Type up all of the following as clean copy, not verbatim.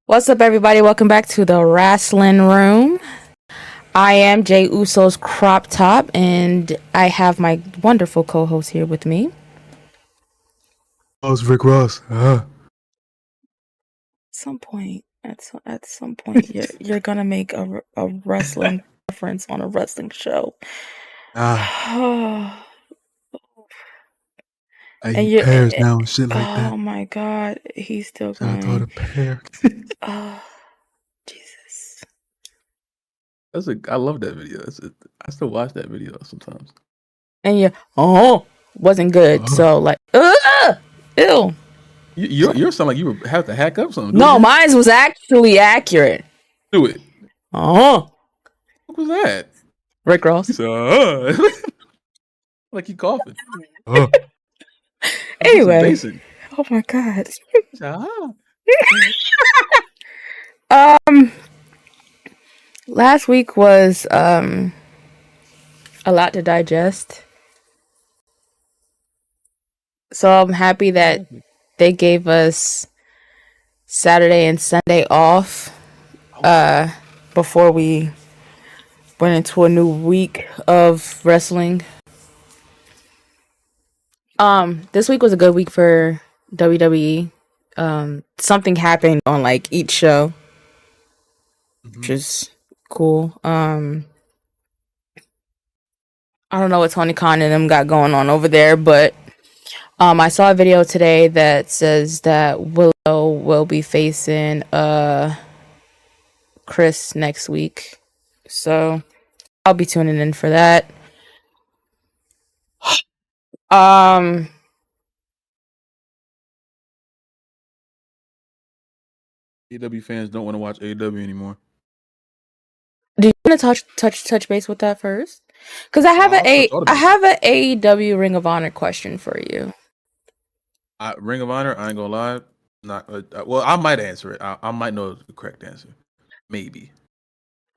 What's up, everybody? Welcome back to the Wrasslin Room. I am Jay Uso's crop top, and I have my wonderful co-host here with me. Oh, it's Rick Ross. At some point, you're gonna make a wrestling reference on a wrestling show. I And eat you, pears now and shit like oh that. my God, he's still Shout out to all going. the pear. Oh, Jesus. I love that video. I still watch that video sometimes. And wasn't good. So like, ew. You sound like you would have to hack up something. Do it No, again. mine was actually accurate. Do it. Oh, What was that? Rick Ross. So, like you coughing. Put some Anyway, bass in. oh my God. Ah. Last week was a lot to digest. So I'm happy that they gave us Saturday and Sunday off before we went into a new week of wrestling. This week was a good week for WWE. Something happened on like each show, which is cool. I don't know what Tony Khan and them got going on over there, but I saw a video today that says that Willow will be facing Chris next week. So I'll be tuning in for that. AEW fans don't want to watch AEW anymore. Do you want to touch base with that first? Because I have I have an AEW Ring of Honor question for you. Ring of Honor. I ain't gonna lie. Not well. I might answer it. I might know the correct answer. Maybe.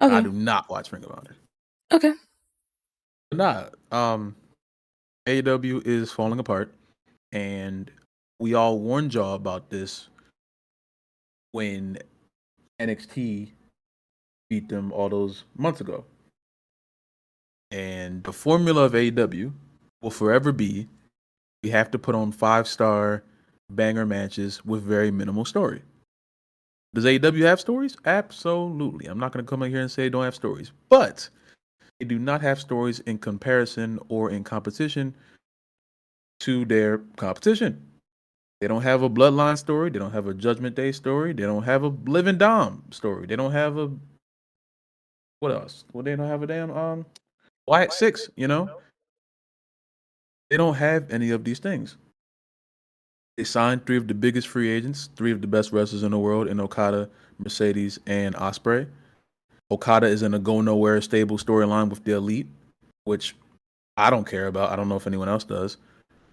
Okay. I do not watch Ring of Honor. Okay. Nah. AEW is falling apart, and we all warned y'all about this when NXT beat them all those months ago. And the formula of AEW will forever be: we have to put on 5-star banger matches with very minimal story. Does AEW have stories? Absolutely. I'm not going to come in here and say they don't have stories, but they do not have stories in comparison or in competition to their competition. They don't have a Bloodline story. They don't have a Judgment Day story. They don't have a Living Dom story. They don't have a what else? Well, they don't have a damn Wyatt Six. You know, they don't have any of these things. They signed 3 of the biggest free agents, 3 of the best wrestlers in the world, in Okada, Mercedes, and Ospreay. Okada is in a go nowhere stable storyline with the Elite, which I don't care about. I don't know if anyone else does.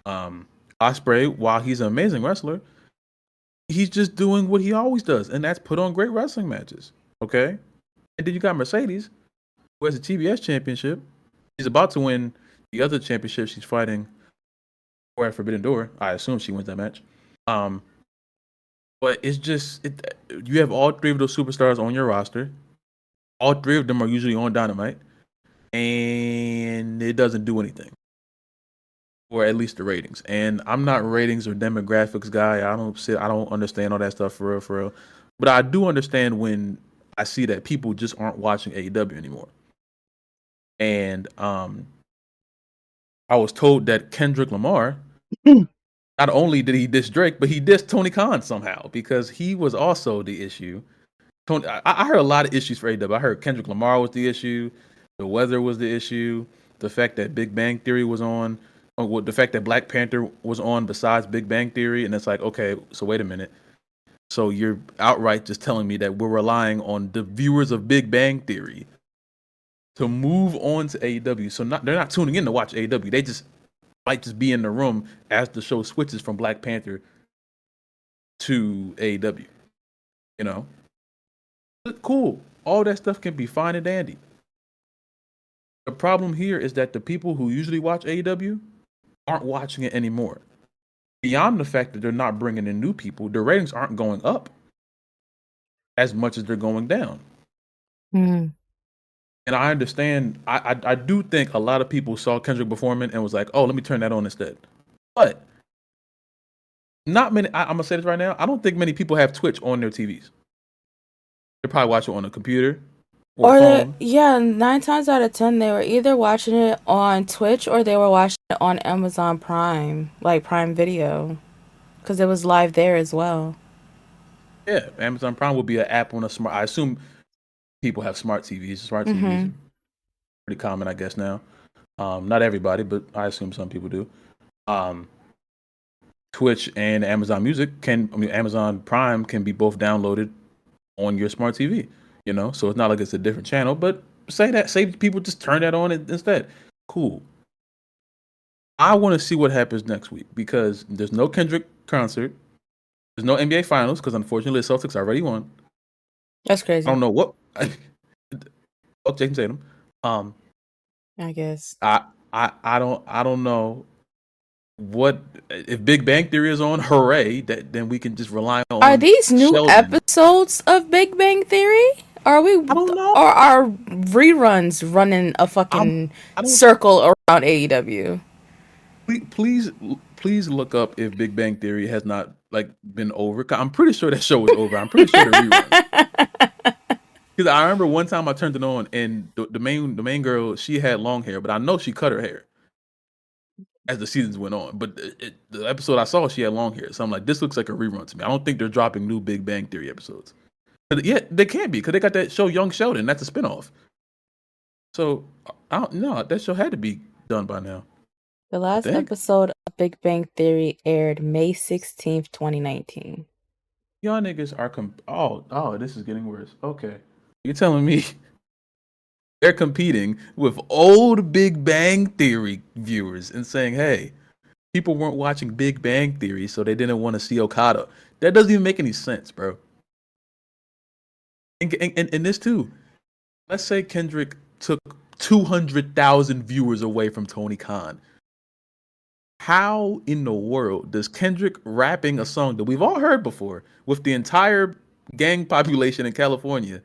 Ospreay, while he's an amazing wrestler, he's just doing what he always does, and that's put on great wrestling matches. Okay? And then you got Mercedes, who has a TBS championship. She's about to win the other championship she's fighting for at Forbidden Door. I assume she wins that match. But it's just you have all 3 of those superstars on your roster. All 3 of them are usually on Dynamite, and it doesn't do anything, or at least the ratings. And I'm not ratings or demographics guy. I don't understand all that stuff for real. But I do understand when I see that people just aren't watching AEW anymore. And I was told that Kendrick Lamar, not only did he diss Drake, but he dissed Tony Khan somehow, because he was also the issue. I heard a lot of issues for AEW. I heard Kendrick Lamar was the issue, the weather was the issue, the fact that Big Bang Theory was on, or the fact that Black Panther was on besides Big Bang Theory, and it's like, okay, so wait a minute. So you're outright just telling me that we're relying on the viewers of Big Bang Theory to move on to AEW. So they're not tuning in to watch AEW. They just might just be in the room as the show switches from Black Panther to AEW. You know? Cool. All that stuff can be fine and dandy. The problem here is that the people who usually watch AEW aren't watching it anymore. Beyond the fact that they're not bringing in new people, the ratings aren't going up. as much as they're going down. Mm. And I understand. I do think a lot of people saw Kendrick performing and was like, "Oh, let me turn that on instead." But not many. I'm gonna say this right now. I don't think many people have Twitch on their TVs. They probably watch it on a computer or a Or phone. yeah, 9 times out of 10, they were either watching it on Twitch or they were watching it on Amazon Prime, like Prime Video, because it was live there as well. Yeah, Amazon Prime will be an app on a smart. I assume people have smart TVs. Smart TVs Mm-hmm. are pretty common, I guess now. Not everybody, but I assume some people do. Um, Twitch and Amazon Music Amazon Prime can be both downloaded on your smart TV. So it's not like it's a different channel. But say people just turn that on instead. Cool. I want to see what happens next week because there's no Kendrick concert. There's no NBA Finals because unfortunately the Celtics already won. That's I crazy, don't know what. Fuck Jason Tatum. I guess. I don't know what if Big Bang Theory is on. Hooray! Then we can just rely Are on these new Sheldon. episodes of Big Bang Theory? Are we, I don't know. or are reruns running a I'm. fucking I don't. circle around AEW? Please look up if Big Bang Theory has not like been over. 'Cause I'm pretty sure that show was over. I'm pretty sure the reruns. Because I remember one time I turned it on and the main girl, she had long hair, but I know she cut her hair as the seasons went on. But the episode I saw, she had long hair, so I'm like, this looks like a rerun to me. I don't think they're dropping new Big Bang Theory episodes. Yeah, they can't be because they got that show Young Sheldon. That's a spinoff. So I don't know. That show had to be done by now. The I last think episode of Big Bang Theory aired May 16th, 2019. y'all niggas are oh, this is getting worse. Okay, you're telling me they're competing with old Big Bang Theory viewers and saying, hey, people weren't watching Big Bang Theory, so they didn't want to see Okada. That doesn't even make any sense, bro. And this too. Let's say Kendrick took 200,000 viewers away from Tony Khan. How in the world does Kendrick rapping a song that we've all heard before with the entire gang population in California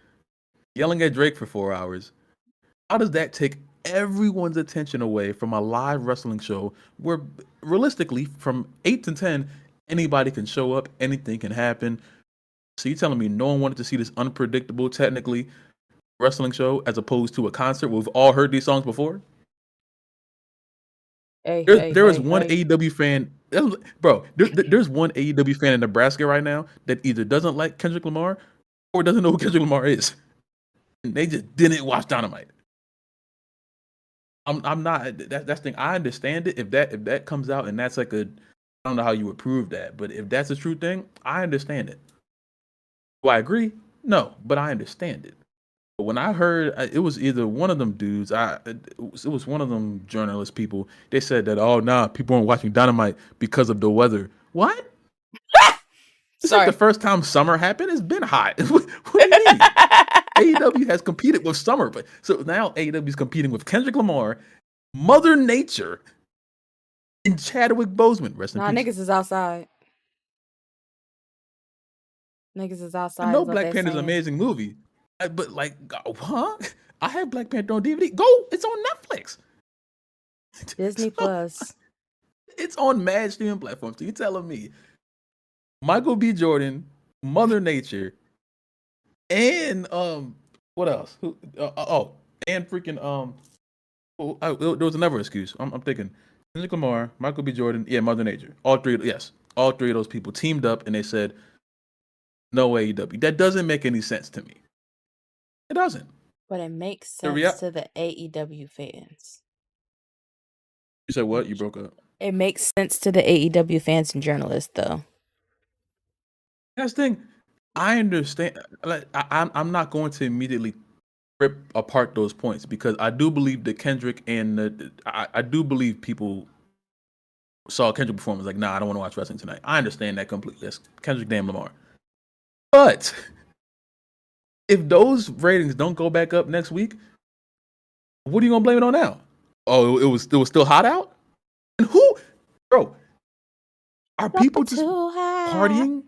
yelling at Drake for 4 hours? How does that take everyone's attention away from a live wrestling show where realistically from 8 to 10 anybody can show up, anything can happen? So you telling me no one wanted to see this unpredictable technically wrestling show as opposed to a concert where we've all heard these songs before? Hey, There, hey, there is hey, one hey. AEW fan, bro. There's one AEW fan in Nebraska right now that either doesn't like Kendrick Lamar or doesn't know who Kendrick Lamar is. And they just didn't watch Dynamite. I'm not. That's the thing. I understand it. If that comes out and that's like a, I don't know how you would prove that, but if that's a true thing, I understand it. Do I agree? No, but I understand it. But when I heard it was either one of them dudes, it was one of them journalist people. They said that people weren't watching Dynamite because of the weather. What? This ain't the Sorry. first time summer happened. It's been hot. What do you mean? AEW has competed with summer, but so now AEW is competing with Kendrick Lamar, Mother Nature, and Chadwick Boseman. Rest in Nah, peace. niggas is outside. Niggas is I outside know is what Black they Panther's an saying. amazing movie, but like, huh? I have Black Panther on DVD. Go, it's on Netflix. Disney So, Plus. it's on mad streaming platforms. So you telling me Michael B. Jordan, Mother Nature, and what else? And freaking there was another excuse. I'm thinking Kendrick Lamar, Michael B. Jordan, yeah, Mother Nature. All three of those people teamed up and they said no AEW. That doesn't make any sense to me. It doesn't. But it makes The sense real to the AEW fans. You said what? You broke up. It makes sense to the AEW fans and journalists, though. That's the thing. I understand. Like I'm not going to immediately rip apart those points because I do believe that Kendrick and I do believe people saw Kendrick perform was like, nah, I don't want to watch wrestling tonight. I understand that completely. That's Kendrick damn Lamar. But if those ratings don't go back up next week, what are you gonna blame it on now? Oh, it was still hot out? And who, bro, are people just Too high. partying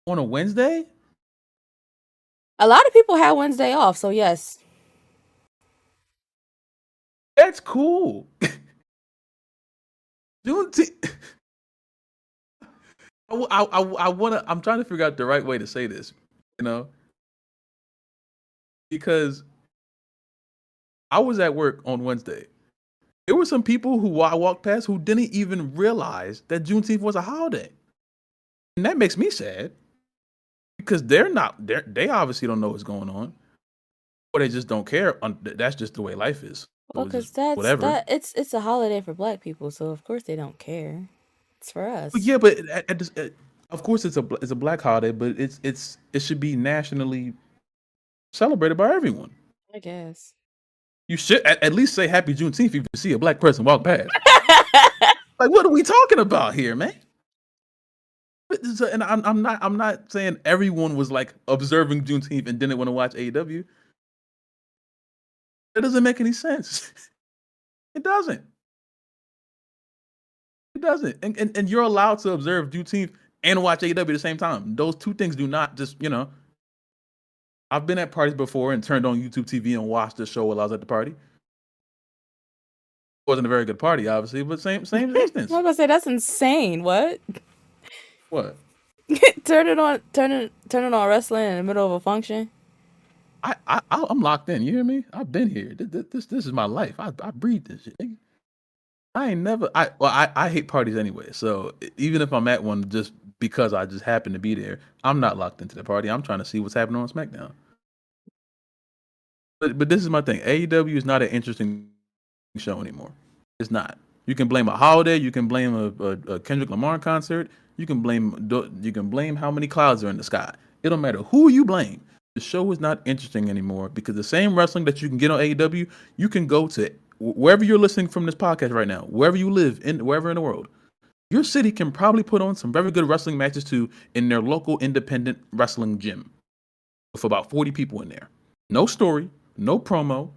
on a Wednesday? A lot of people had Wednesday off, so yes. That's cool. Juneteenth. I wanna. I'm trying to figure out the right way to say this. You know, because I was at work on Wednesday. There were some people who I walked past who didn't even realize that Juneteenth was a holiday, and that makes me sad because they obviously don't know what's going on, or they just don't care. That's just the way life is. So Well, it's because just whatever. it's a holiday for Black people, so of course they don't care. It's for But us, yeah, but of course it's a black holiday, but it should be nationally celebrated by everyone. I guess. You should at least say Happy Juneteenth if you see a black person walk past. Like, what are we talking about here, man? And I'm not saying everyone was like observing Juneteenth and didn't want to watch AEW. That doesn't make any sense. It doesn't. It doesn't. And you're allowed to observe Juneteenth and watch AEW at the same time. Those two things do not just, I've been at parties before and turned on YouTube TV and watched the show while I was at the party. It wasn't a very good party, obviously, but same I'm instance. gonna say that's insane. What? What? turn it on wrestling in the middle of a function. I'm locked in. You hear me? I've been here. This is my life. I breathe this shit. Nigga. I ain't never. I hate parties anyway. So even if I'm at one, just because I just happen to be there, I'm not locked into the party. I'm trying to see what's happening on SmackDown. But this is my thing. AEW is not an interesting show anymore. It's not. You can blame a holiday. You can blame a Kendrick Lamar concert. You can blame how many clouds are in the sky. It don't matter who you blame. The show is not interesting anymore because the same wrestling that you can get on AEW, you can go to wherever you're listening from this podcast right now, wherever you live, wherever in the world. Your city can probably put on some very good wrestling matches too in their local independent wrestling gym with about 40 people in there. No story, no promo,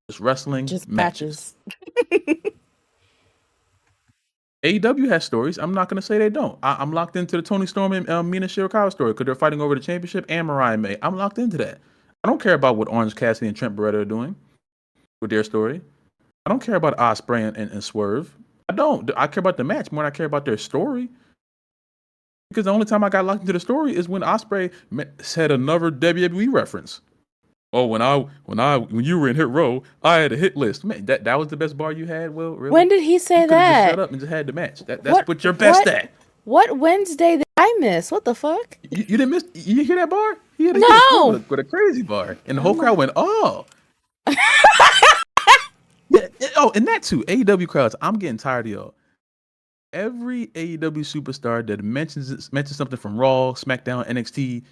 just wrestling Just matches. patches. AEW has stories. I'm not going to say they don't. I'm locked into the Tony Storm and Mina Shirakawa story because they're fighting over the championship and Mariah May. I'm locked into that. I don't care about what Orange Cassidy and Trent Beretta are doing with their story. I don't care about Ospreay and Swerve. I don't. I care about the match more than I care about their story. Because the only time I got locked into the story is when Ospreay said another WWE reference. Oh, when you were in Hit Row, I had a hit list. Man, that was the best bar you had. Will, really? When did he say You could have just that? shut up and just had the match. That's what you're best at. What Wednesday did I miss? What the fuck? You didn't miss. You didn't hear that bar? He had a No. with a crazy bar, and the whole crowd went, "Oh." Yeah. Oh, and that too. AEW crowds. I'm getting tired of y'all. Every AEW superstar that mentions something from Raw, SmackDown, NXT,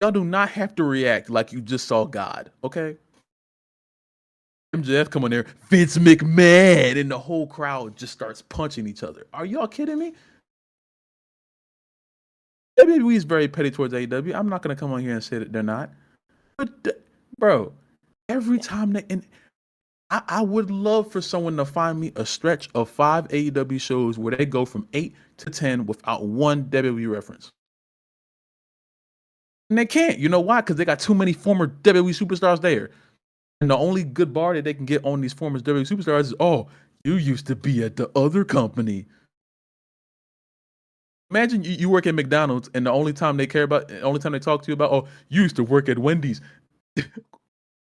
y'all do not have to react like you just saw God. Okay. MJF come on there, Vince McMahon, and the whole crowd just starts punching each other. Are y'all kidding me? WWE is very petty towards AEW. I'm not gonna come on here and say that they're not. But bro, every time I would love for someone to find me a stretch of 5 AEW shows where they go from 8 to 10 without one WWE reference. And they can't. You know why? Because they got too many former WWE superstars there. And the only good bar that they can get on these former WWE superstars is, oh, you used to be at the other company. Imagine you work at McDonald's and the only time they talk to you about, oh, you used to work at Wendy's.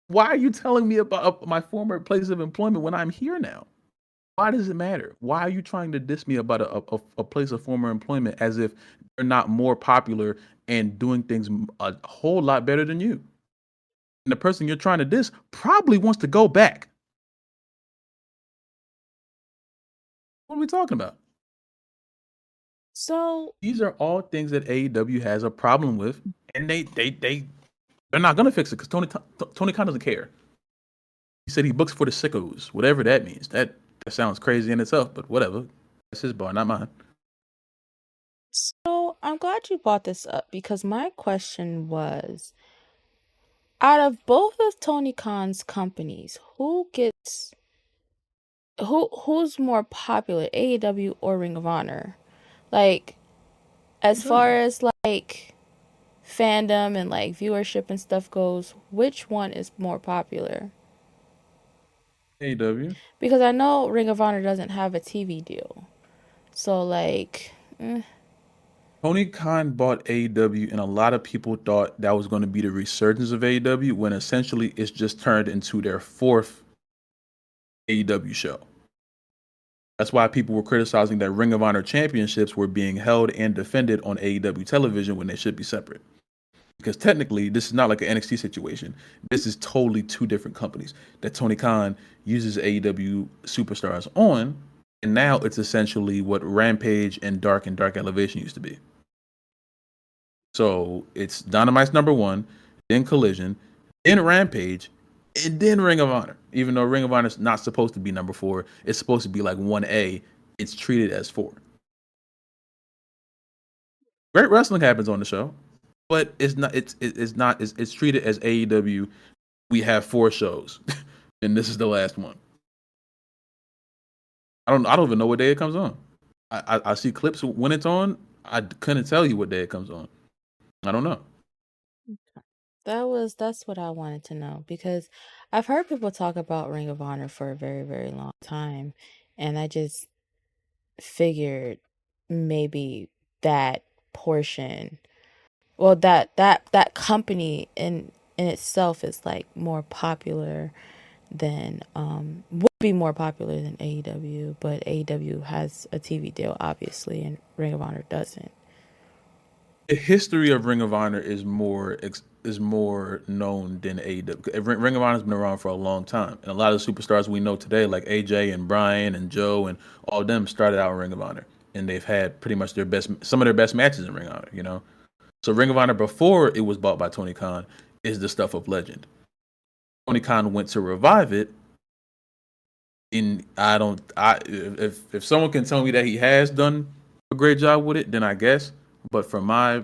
Why are you telling me about my former place of employment when I'm here now? Why does it matter? Why are you trying to diss me about a place of former employment as if they're not more popular and doing things a whole lot better than you? And the person you're trying to diss probably wants to go back. What are we talking about? So These are all things that AEW has a problem with, and they're not gonna fix it because Tony Khan doesn't care. He said he books for the sickos, whatever that means. That sounds crazy in itself, but whatever. That's his bar, not mine. So I'm glad you brought this up because my question was, out of both of Tony Khan's companies, who's more popular, AEW or Ring of Honor? Like, as far as like fandom and like viewership and stuff goes, which one is more popular? AEW. Because I know Ring of Honor doesn't have a TV deal. So like, Tony Khan bought AEW, and a lot of people thought that was going to be the resurgence of AEW when essentially it's just turned into their fourth AEW show. That's why people were criticizing that Ring of Honor championships were being held and defended on AEW television when they should be separate. Because technically, this is not like an NXT situation. This is totally two different companies that Tony Khan uses AEW superstars on, and now it's essentially what Rampage and Dark Elevation used to be. So it's Dynamite's number one, then Collision, then Rampage, and then Ring of Honor. Even though Ring of Honor is not supposed to be number four, it's supposed to be like 1A. It's treated as four. Great wrestling happens on the show, but it's not. It's treated as AEW. We have four shows, and this is the last one. I don't even know what day it comes on. I see clips when it's on. I couldn't tell you what day it comes on. I don't know. that's what I wanted to know because I've heard people talk about Ring of Honor for a very, very long time, and I just figured maybe that portion, well, that company in itself is like more popular than would be more popular than AEW, but AEW has a TV deal obviously, and Ring of Honor doesn't. The history of Ring of Honor is more known than AEW. Ring of Honor's been around for a long time, and a lot of the superstars we know today, like AJ and Brian and Joe and all of them, started out in Ring of Honor, and they've had pretty much some of their best matches in Ring of Honor. You know, so Ring of Honor before it was bought by Tony Khan is the stuff of legend. Tony Khan went to revive it. In I don't I if someone can tell me that he has done a great job with it, then I guess. But from my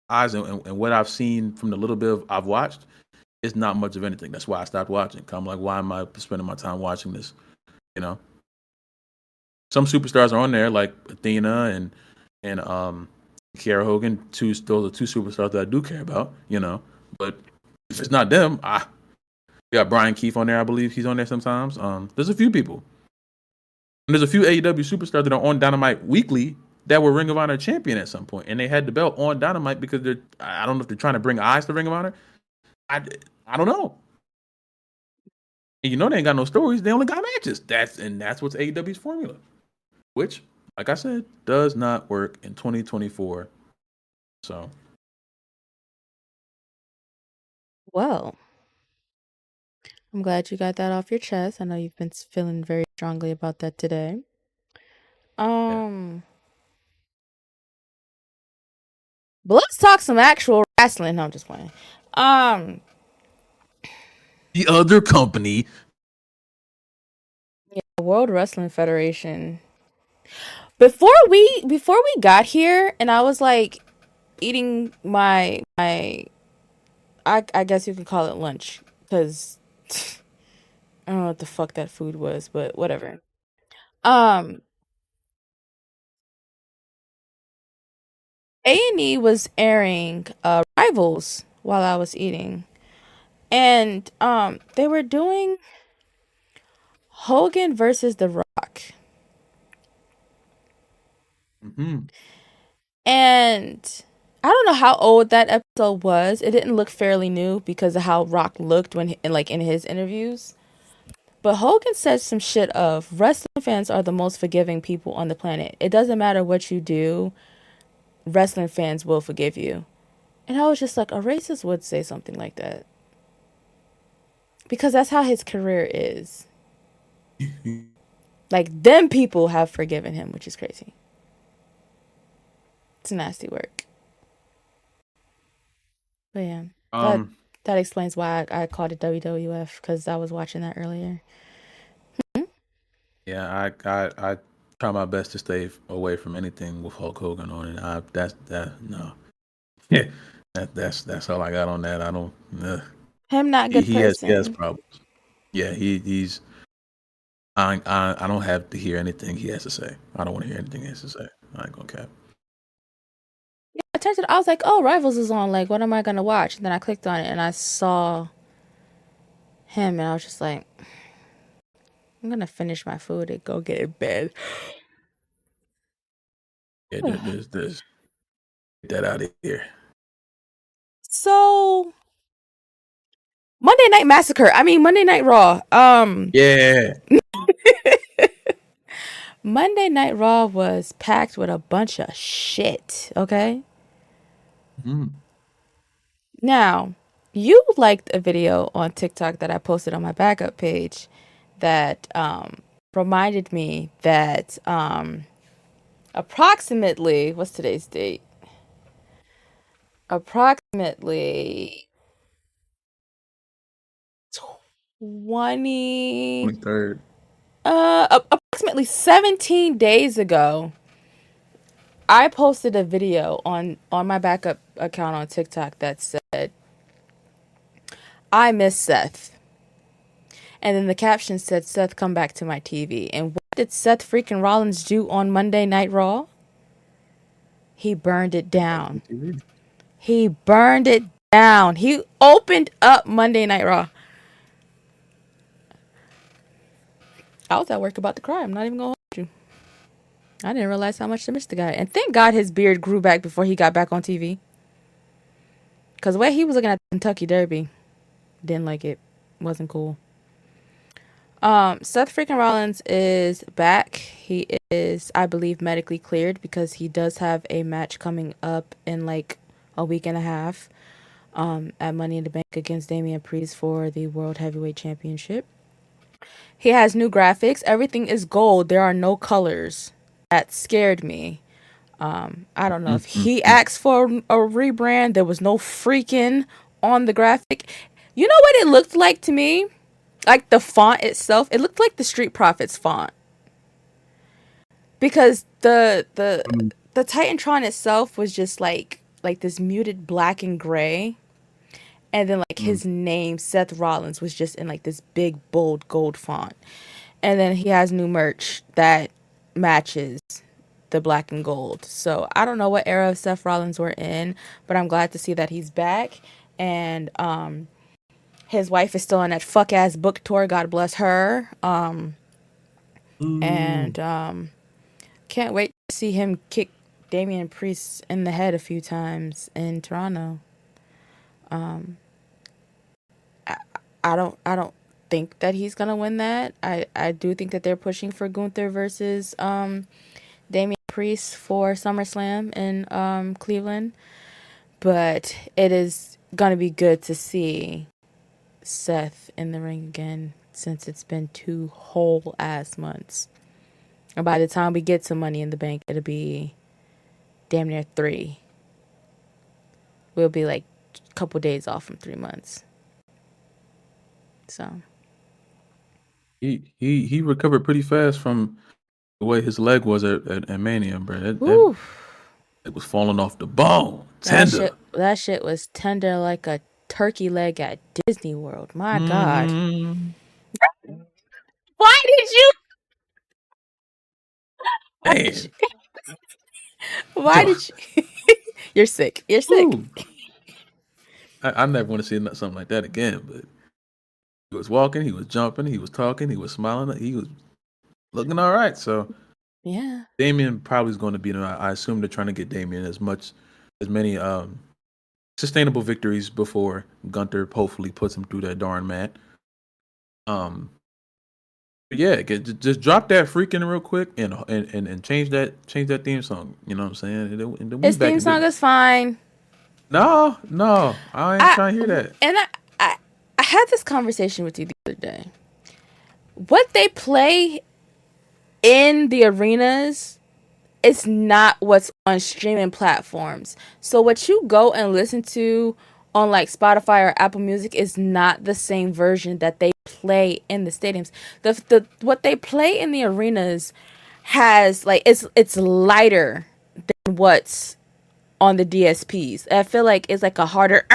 eyes and what I've seen from the little bit I've watched, it's not much of anything. That's why I stopped watching. I'm like, why am I spending my time watching this? You know, some superstars are on there like Athena and Kiera Hogan. Those are two superstars that I do care about. You know, but if it's not them, we got Brian Keefe on there. I believe he's on there sometimes. There's a few people. And there's a few AEW superstars that are on Dynamite weekly that were Ring of Honor champion at some point, and they had the belt on Dynamite because I don't know if they're trying to bring eyes to Ring of Honor. I, I don't know. And you know they ain't got no stories. They only got matches. That's what's AEW's formula, which, like I said, does not work in 2024. So Well, I'm glad you got that off your chest. I know you've been feeling very strongly about that today. yeah. Um, but let's talk some actual wrestling. No, I'm just playing. Um, The other company. yeah, World Wrestling Federation. Before we got here, and I was like eating my I guess you could call it lunch because I don't know what the fuck that food was, but whatever. Um, A&E was airing Rivals while I was eating, and they were doing Hogan versus The Rock. Mm-hmm. And I don't know how old that episode was. It didn't look fairly new because of how Rock looked in his interviews. But Hogan said some shit of wrestling fans are the most forgiving people on the planet. It doesn't matter what you do, wrestling fans will forgive you. And I was just like, a racist would say something like that. Because that's how his career is. Like, them people have forgiven him, which is crazy. It's nasty work. But yeah, that Um. that explains why I called it WWF because I was watching that earlier. Yeah. I try my best to stay away from anything with Hulk Hogan on it. That no. Yeah. That's all I got on that. I don't. Him not good He has person. problems. Yeah, he's. I don't have to hear anything he has to say. I don't want to hear anything he has to say. I ain't gonna cap. Yeah, attention. I was like, oh, Rivals is on. Like, what am I gonna watch? And then I clicked on it and I saw him, and I was just like, I'm gonna finish my food and go get in bed. Yeah, there's get that out of here. So Monday Night Massacre. I mean Monday Night Raw. Yeah. Monday Night Raw was packed with a bunch of shit. Okay. Mm. Now, you liked a video on TikTok that I posted on my backup page that reminded me that approximately, what's today's date? Approximately 20 23rd. approximately 17 days ago, I posted a video on my backup account on TikTok that said, I miss Seth. And then the caption said, Seth, come back to my TV. And what did Seth freaking Rollins do on Monday Night Raw? He burned it down. He burned it down. He opened up Monday Night Raw. I was at work about to cry. I'm not even going to hold you. I didn't realize how much I missed the guy. And thank God his beard grew back before he got back on TV. Because the way he was looking at the Kentucky Derby, didn't like it. Wasn't cool. Seth freaking Rollins is back. He is, I believe, medically cleared because he does have a match coming up in like a week and a half at Money in the Bank against Damian Priest for the World Heavyweight Championship. He has new graphics. Everything is gold. There are no colors. That scared me. I don't know if he asked for a rebrand. There was no freaking on the graphic. You know what it looked like to me? Like the font itself, it looked like the Street Profits font. Because the Titantron itself was just like this muted black and gray. And then like his name, Seth Rollins, was just in like this big bold gold font. And then he has new merch that matches the black and gold. So I don't know what era of Seth Rollins we're in, but I'm glad to see that he's back. And his wife is still on that fuck ass book tour. God bless her. And can't wait to see him kick Damian Priest in the head a few times in Toronto. I don't think that he's gonna win that. I do think that they're pushing for Gunther versus Damian Priest for SummerSlam in Cleveland. But it is gonna be good to see Seth in the ring again since it's been 2 whole ass months. And by the time we get to Money in the Bank, it'll be damn near 3. We'll be like a couple days off from 3 months. So He recovered pretty fast from the way his leg was at Mania, bro. That it was falling off the bone. Tender. That shit was tender like a turkey leg at Disney World. My God. Why did you? Damn. Why did you? You're sick. You're sick. Ooh. I never want to see something like that again, but he was walking, he was jumping, he was talking, he was smiling, he was looking all right. So yeah, Damian probably is going to be. I assume they're trying to get Damian as many sustainable victories before Gunther hopefully puts him through that darn mat. Yeah, just drop that freaking real quick and change that theme song. You know what I'm saying? And then his theme song is fine. No, I ain't trying to hear that. And I had this conversation with you the other day. What they play in the arenas is not what's on streaming platforms. So what you go and listen to on like Spotify or Apple Music is not the same version that they play in the stadiums. The what they play in the arenas has like it's lighter than what's on the DSPs. I feel like it's like a harder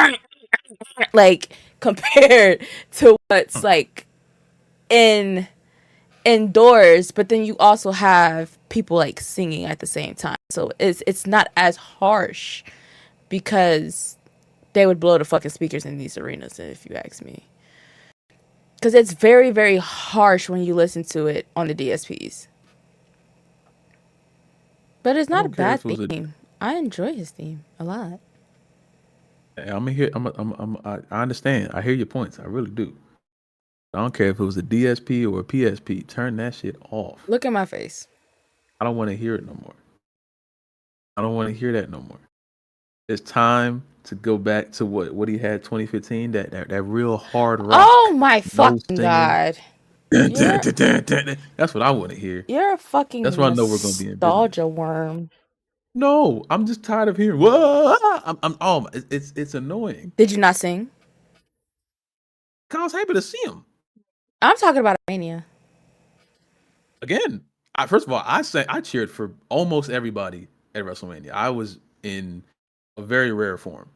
like compared to what's like indoors, but then you also have people like singing at the same time. So it's not as harsh because they would blow the fucking speakers in these arenas, if you ask me. Because it's very, very harsh when you listen to it on the DSPs. But it's I not a don't care bad if it was a. theme. I enjoy his theme a lot. I'm here. I understand. I hear your points. I really do. I don't care if it was a DSP or a PSP. Turn that shit off. Look at my face. I don't want to hear it no more. I don't want to hear that no more. It's time to go back to what he had 2015. That real hard rock. Oh my No fucking singing. god. That's what I want to hear. You're a That's fucking what I know we're gonna be in business. nostalgia worm. No, I'm just tired of hearing. Whoa, it's annoying. Did you not sing? I was happy to see him I'm talking about Armenia. again. First of all, I cheered for almost everybody at WrestleMania. I was in a very rare form.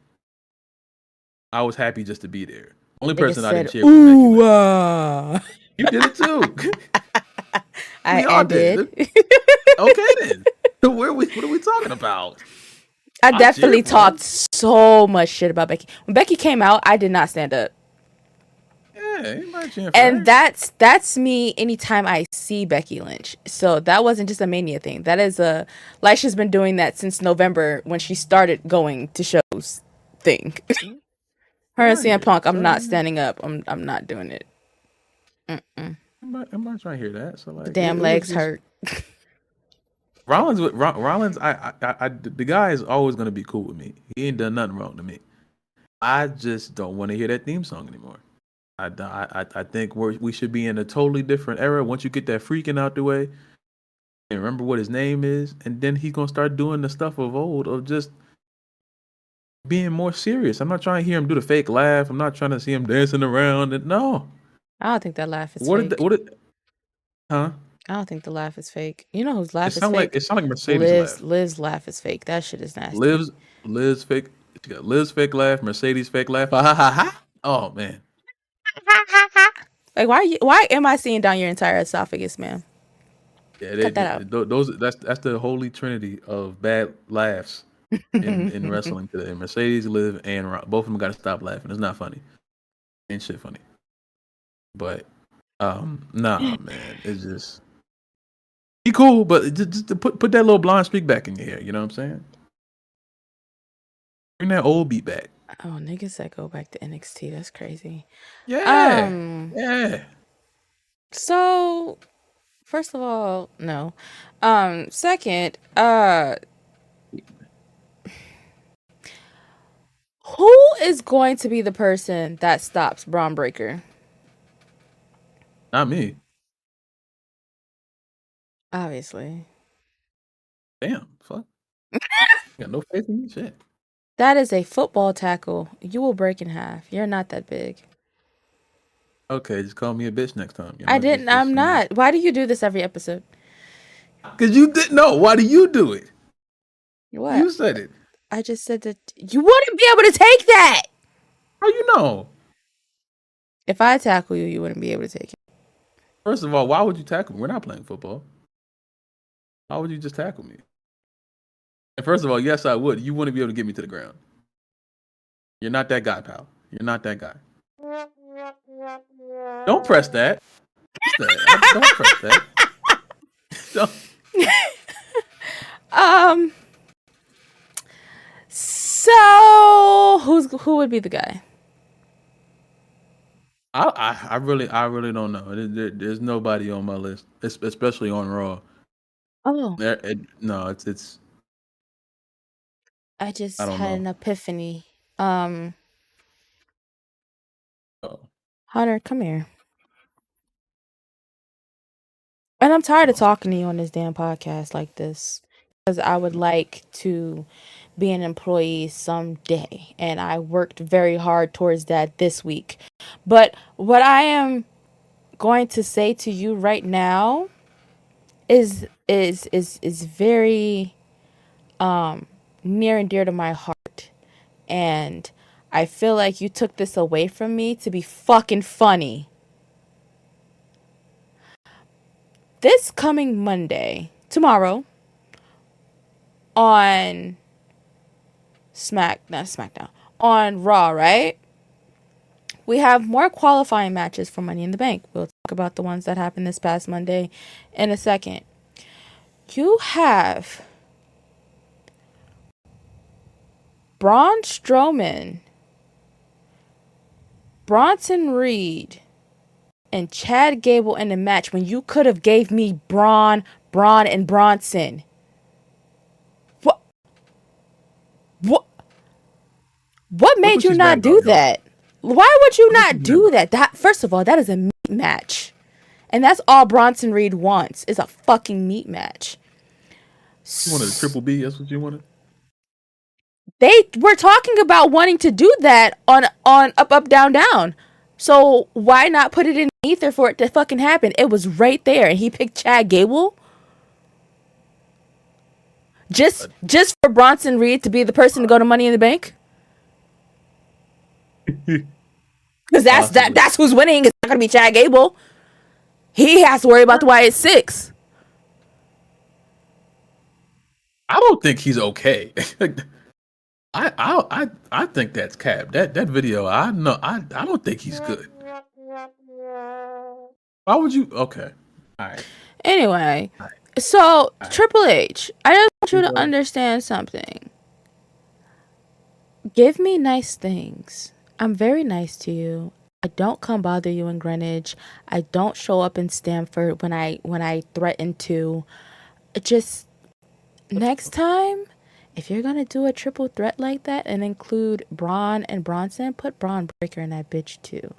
I was happy just to be there. Only Nigga person I didn't said, cheer was Becky ooh, Lynch. You did it too. We all I did. did. Okay then. What are we talking about? I definitely cheered for talked him. so much shit about Becky. When Becky came out, I did not stand up. Yeah, anybody cheering for And her. that's me anytime I see Becky Lynch. So that wasn't just a Mania thing. That is a Lysha's been doing that since November when she started going to shows thing. Her and CM Right. Punk, I'm So not standing up. I'm not doing it. I'm not trying to hear that. So The like damn it was legs just hurt. Rollins. The guy is always gonna be cool with me. He ain't done nothing wrong to me. I just don't want to hear that theme song anymore. I think we should be in a totally different era. Once you get that freaking out the way, and remember what his name is, and then he's gonna start doing the stuff of old of just being more serious. I'm not trying to hear him do the fake laugh. I'm not trying to see him dancing around. No. I don't think that laugh is What did fake. what did huh? I don't think the laugh is fake. You know whose laugh is It fake? sound like Mercedes laugh. Liz laugh is fake. That shit is nasty. Liz fake. She got Liz fake laugh. Mercedes fake laugh. Ha ha ha ha. Oh man. Like why am I seeing down your entire esophagus, man? Yeah, Cut that out. those that's the holy trinity of bad laughs in wrestling today. Mercedes, Liv, and Rock. Both of them got to stop laughing. It's not funny. Ain't shit funny. But nah, man. It's just he cool, but just to put that little blonde streak back in your hair. You know what I'm saying? Bring that old beat back. Oh, niggas that go back to NXT, that's crazy. Yeah, yeah. So first of all, no. Second, who is going to be the person that stops Braun Breaker? Not me. Obviously. Damn, fuck. Got no faith in me. Shit. That is a football tackle. You will break in half. You're not that big. Okay, just call me a bitch next time. You know, I didn't. I'm not. Why do you do this every episode? Because you didn't know. Why do you do it? What? You said it. I just said that you wouldn't be able to take that. How you know? If I tackle you, you wouldn't be able to take it. First of all, why would you tackle me? We're not playing football. Why would you just tackle me? And first of all, yes, I would. You wouldn't be able to get me to the ground. You're not that guy, pal. You're not that guy. Don't press that. Don't press that. Don't. So who would be the guy? I really don't know. There's nobody on my list, especially on Raw. Oh, No, it's. I I just don't had know. an epiphany. Oh. Hunter, come here. And I'm tired of talking to you on this damn podcast like this because I would like to be an employee someday, and I worked very hard towards that this week. But what I am going to say to you right now is very near and dear to my heart, and I feel like you took this away from me to be fucking funny. This coming Monday, tomorrow, on not SmackDown, on Raw, right? We have more qualifying matches for Money in the Bank. We'll talk about the ones that happened this past Monday in a second. You have Braun Strowman, Bronson Reed, and Chad Gable in the match when you could have gave me Braun, and Bronson. What? What? What Look made what you she's not mad do about, y'all. that? Why would you Look what not she's mad do about. that? That first of all, that is a meat match, and that's all Bronson Reed wants is a fucking meat match. You wanted a triple B? That's what you wanted? They were talking about wanting to do that on up up down down. So why not put it in ether for it to fucking happen? It was right there, and he picked Chad Gable just for Bronson Reed to be the person to go to Money in the Bank. Because Possibly. that's who's winning. It's not gonna be Chad Gable. He has to worry about the Wyatt Six. I don't think he's okay. I think that's cap. That video, I know I don't think he's good. Why would you? Okay, all right, Anyway, all so right. Triple H, I just want you to All understand something. Give me nice things. I'm very nice to you. I don't come bother you in Greenwich. I don't show up in Stamford when I threaten to. Just next time, if you're gonna do a triple threat like that and include Braun and Bronson, put Braun Breaker in that bitch too.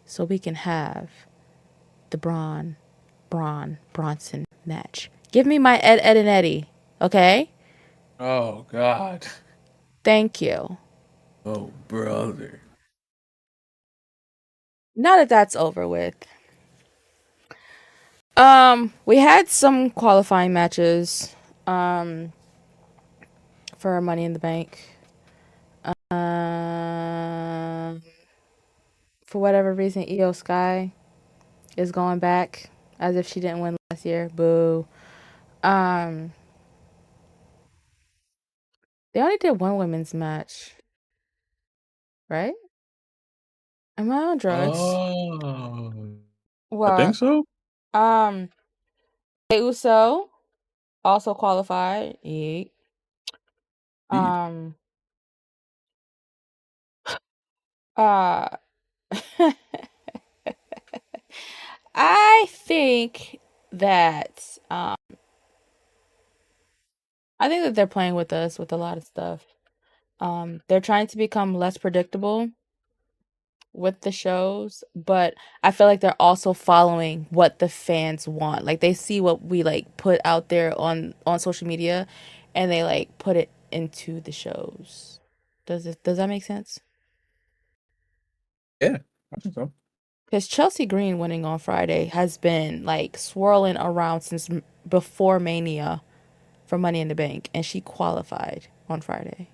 So we can have the Bronson match. Give me my Ed, and Eddie, okay? Oh God. Thank you. Oh brother. Now that that's over with, we had some qualifying matches, um, for Money in the Bank. Um, for whatever reason, Io Sky is going back as if she didn't win last year. Boo. Um, they only did one women's match, right? Am I on drugs? Oh, I think Well, so. um, Jey Uso also qualified. Yeet. Indeed. Um, uh, I think that I think that they're playing with us with a lot of stuff. They're trying to become less predictable with the shows, but I feel like they're also following what the fans want. Like they see what we like put out there on social media and they like put it into the shows. Does that make sense? Yeah, I think so. Cuz Chelsea Green winning on Friday has been like swirling around since before Mania for Money in the Bank and she qualified on Friday.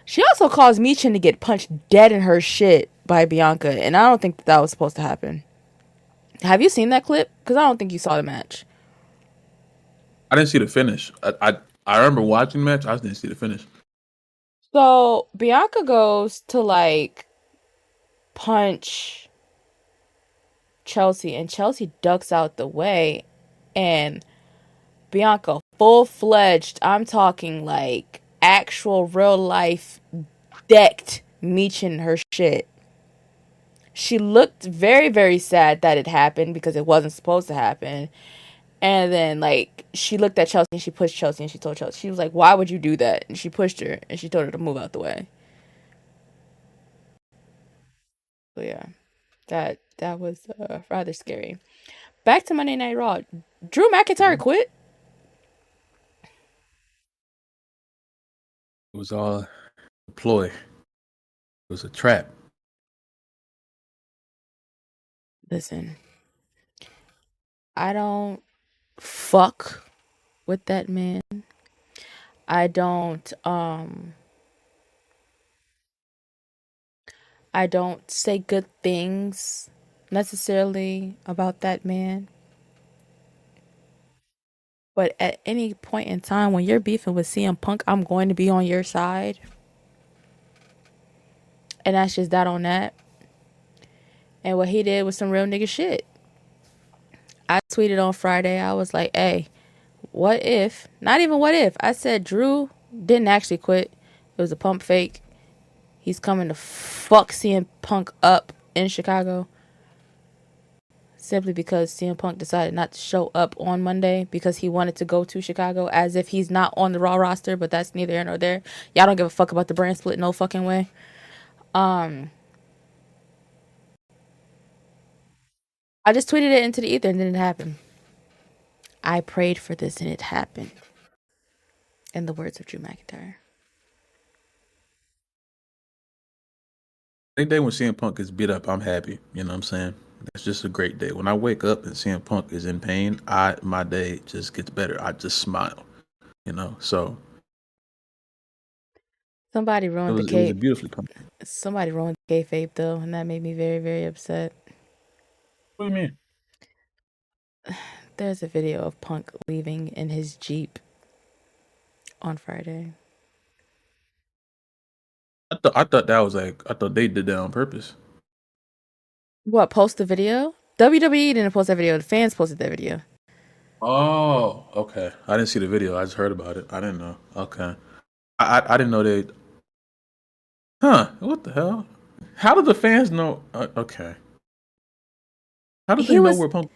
She also caused Michin to get punched dead in her shit by Bianca, and I don't think that was supposed to happen. Have you seen that clip? Because I don't think you saw the match. I didn't see the finish. I remember watching the match. I just didn't see the finish. So Bianca goes to like punch Chelsea, and Chelsea ducks out the way, and Bianca full fledged. I'm talking like actual real life decked Michin her shit. She looked very, very sad that it happened because it wasn't supposed to happen. And then, like, she looked at Chelsea and she pushed Chelsea and she told Chelsea, she was like, why would you do that? And she pushed her and she told her to move out the way. So, yeah, that was rather scary. Back to Monday Night Raw. Drew McIntyre Mhm. quit. It was all a ploy. It was a trap. Listen, I don't fuck with that man. I don't, I don't say good things necessarily about that man. But at any point in time when you're beefing with CM Punk, I'm going to be on your side. And that's just that on that. And what he did was some real nigga shit. I tweeted on Friday, I was like, hey, what if, not even what if, I said Drew didn't actually quit. It was a pump fake. He's coming to fuck CM Punk up in Chicago. Simply because CM Punk decided not to show up on Monday because he wanted to go to Chicago, as if he's not on the Raw roster, but that's neither here nor there. Y'all don't give a fuck about the brand split, no fucking way. I just tweeted it into the ether and then it happened. I prayed for this and it happened. In the words of Drew McIntyre. Any day when CM Punk is beat up, I'm happy. You know what I'm saying? That's just a great day. When I wake up and CM Punk is in pain, my day just gets better. I just smile. You know, so Somebody ruined the it was a cape. beautifully pumped. Somebody ruined the kayfabe though, and that made me very, very upset. What do you mean? There's a video of Punk leaving in his Jeep on Friday. I thought that was like I thought they did that on purpose. What, post the video? WWE didn't post that video. The fans posted that video. Oh, okay. I didn't see the video. I just heard about it. I didn't know. Okay. I didn't know they. Huh? What the hell? How did the fans know? Okay. How did they He know was where Punk?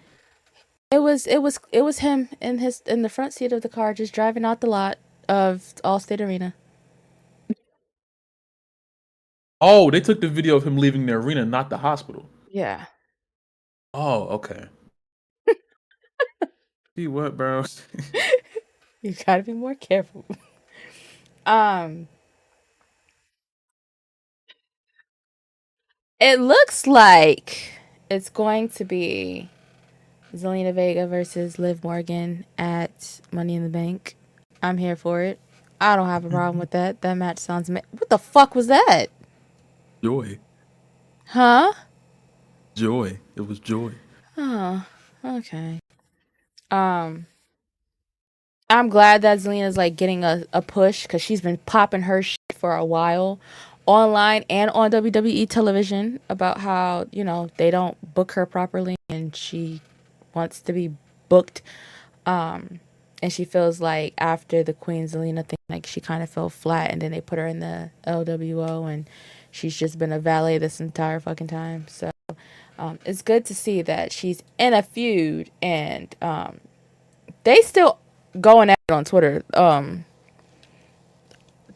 it was him in the front seat of the car just driving out the lot of Allstate Arena. Oh, they took the video of him leaving the arena, not the hospital. Yeah. Oh, okay. See what, bro? You gotta be more careful. Um it looks like it's going to be Zelina Vega versus Liv Morgan at Money in the Bank. I'm here for it. I don't have a problem with that. That match sounds what the fuck was that? Joy, Huh? joy. It was joy. Oh, okay. Um, I'm glad that Zelina's like getting a push because she's been popping her shit for a while online and on WWE television about how, they don't book her properly and she wants to be booked. And she feels like after the Queen Zelina thing, like she kind of fell flat and then they put her in the LWO and she's just been a valet this entire fucking time. So it's good to see that she's in a feud and they still going at it on Twitter.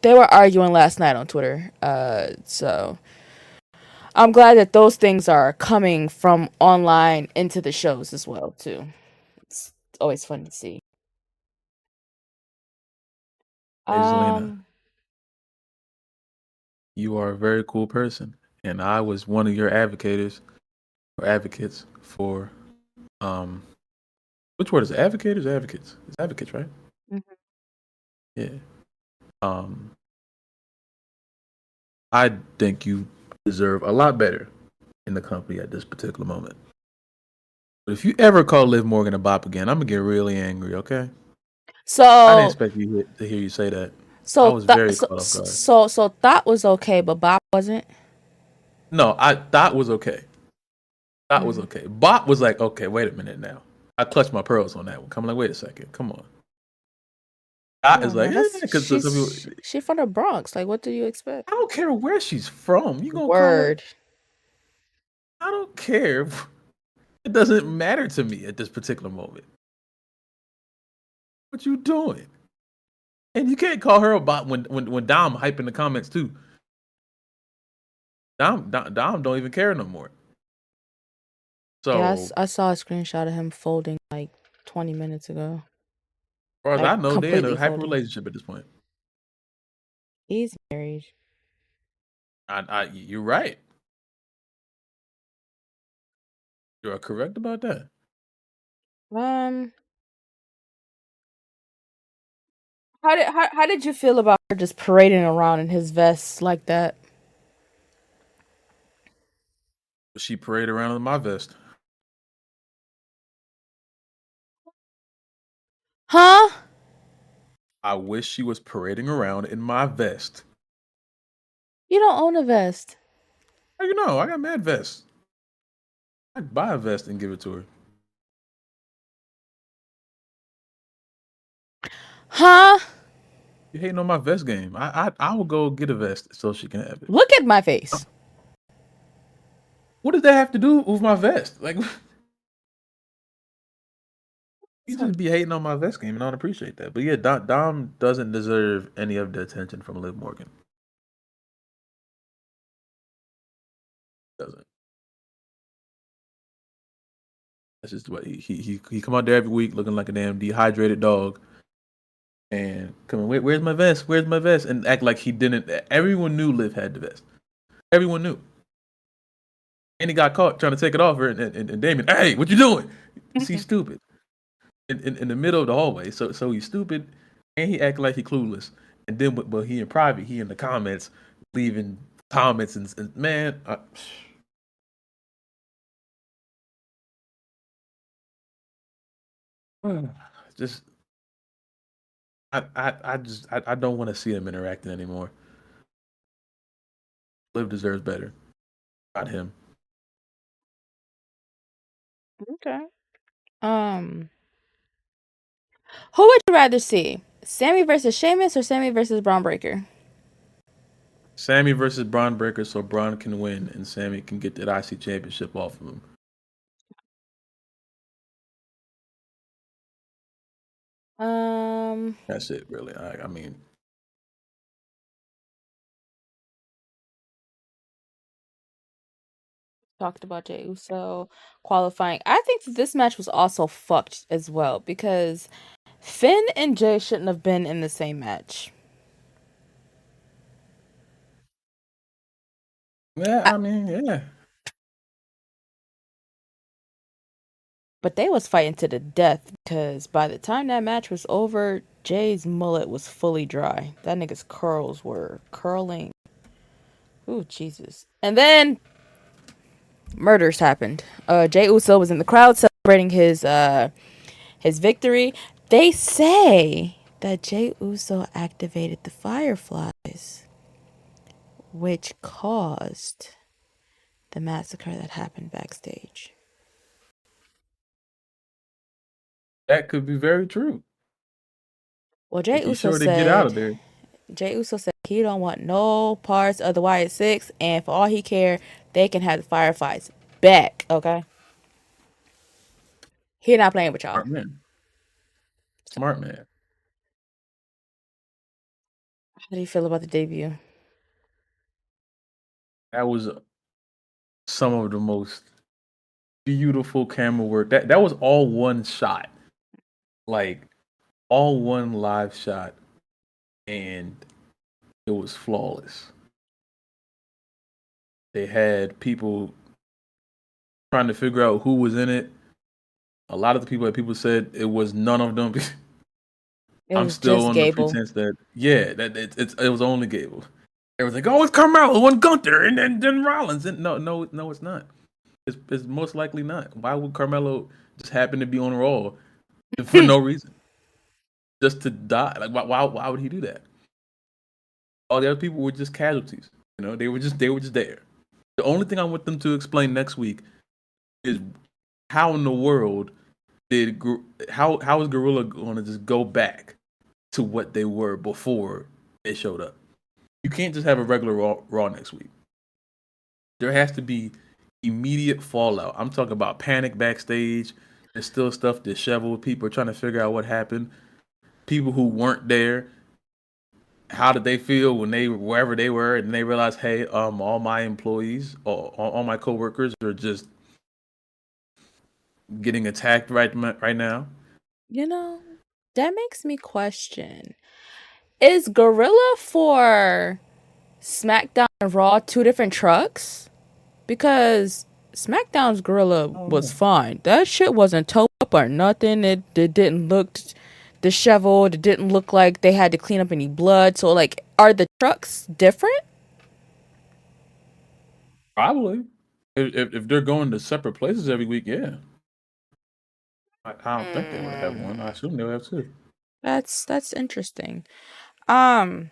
They were arguing last night on Twitter. So I'm glad that those things are coming from online into the shows as well too. It's always fun to see. Hey, Zelina, Um, you are a very cool person, and I was one of your advocates for which word is it? Advocators? Advocates? It's advocates, right? mhm. Yeah. Um, I think you deserve a lot better in the company at this particular moment. But if you ever call Liv Morgan a bop again, I'm gonna get really angry. Okay? I didn't So expect you to hear you say that. I so was th- very so caught off guard. so so thought was okay, but Bob wasn't. No, I thought was okay. Thought was Mm. okay. Bop was like, okay, wait a minute now. I clutched my pearls on that one. I'm like, wait a second, come on. Come Dot is on, like, man. That's because some people, she from the Bronx. Like, what do you expect? I don't care where she's from. You gonna call her? Word. I don't care. It doesn't matter to me at this particular moment. What you doing? And you can't call her a bot when Dom hype in the comments too. Dom don't even care no more. Yeah, So I saw a screenshot of him folding like 20 minutes ago. as far as Like I know, they're in completely a happy folding. relationship at this point. He's married. You're right. You are correct about that. Um, how did you feel about her just parading around in his vest like that? She parade around in my vest. Huh? I wish she was parading around in my vest. You don't own a vest. How you know? I got mad vests. I'd buy a vest and give it to her. Huh? You hating on my vest game? I will go get a vest so she can have it. Look at my face. What does that have to do with my vest? Like, you just be hating on my vest game, and I don't appreciate that. But yeah, Dom doesn't deserve any of the attention from Liv Morgan. Doesn't. That's just what he come out there every week looking like a damn dehydrated dog, and coming, where's my vest? Where's my vest? And act like he didn't. Everyone knew Liv had the vest. Everyone knew. And he got caught trying to take it off her, and Damon, hey, what you doing? He's stupid. In the middle of the hallway, so he's stupid, and he acting like he clueless. And then, but he in private, he in the comments, leaving comments, and man, just I don't want to see them interacting anymore. Liv deserves better, not him. Okay. Who would you rather see? Sammy versus Sheamus or Sammy versus Braun Breaker? Sammy versus Braun Breaker, so Braun can win and Sammy can get that IC championship off of him. That's it, really. I mean, talked about Jey Uso qualifying. I think that this match was also fucked as well because Finn and Jay shouldn't have been in the same match. yeah, I mean, yeah. But they was fighting to the death because by the time that match was over, Jay's mullet was fully dry. That nigga's curls were curling. Ooh, Jesus. And then murders happened. Jey Uso was in the crowd celebrating his victory. They say that Jey Uso activated the Fireflies, which caused the massacre that happened backstage. That could be very true. Well, Jey He's Uso sure to get out of said there. Jey Uso said he don't want no parts of the Wyatt Six, and for all he care, they can have the Fireflies back. Okay, he not playing with y'all. Smart man. Smart man. How do you feel about the debut? That was some of the most beautiful camera work. That was all one shot. Like all one live shot, and it was flawless. They had people trying to figure out who was in it. A lot of the people said it was none of them. It I'm was still just on the Gable. pretense that that it was only Gable. Everyone's like, oh, it's Carmelo and Gunther and then Rollins. And no, it's not. It's most likely not. Why would Carmelo just happen to be on Raw for no reason, just to die? Like why would he do that? All the other people were just casualties. You know, they were just there. The only thing I want them to explain next week is how in the world how is Gorilla going to just go back to what they were before they showed up? You can't just have a regular Raw next week. There has to be immediate fallout. I'm talking about panic backstage. There's still stuff disheveled. People are trying to figure out what happened. People who weren't there, how did they feel when they wherever they were, and they realized, hey, all my employees, all my coworkers are just getting attacked right now. You know, that makes me question: is Gorilla for SmackDown and Raw two different trucks? Because SmackDown's Gorilla was fine. That shit wasn't towed up or nothing. It didn't look disheveled. It didn't look like they had to clean up any blood. So, like, are the trucks different? Probably. If they're going to separate places every week, yeah. I don't think they would have one. I assume they would have two. That's interesting. Um,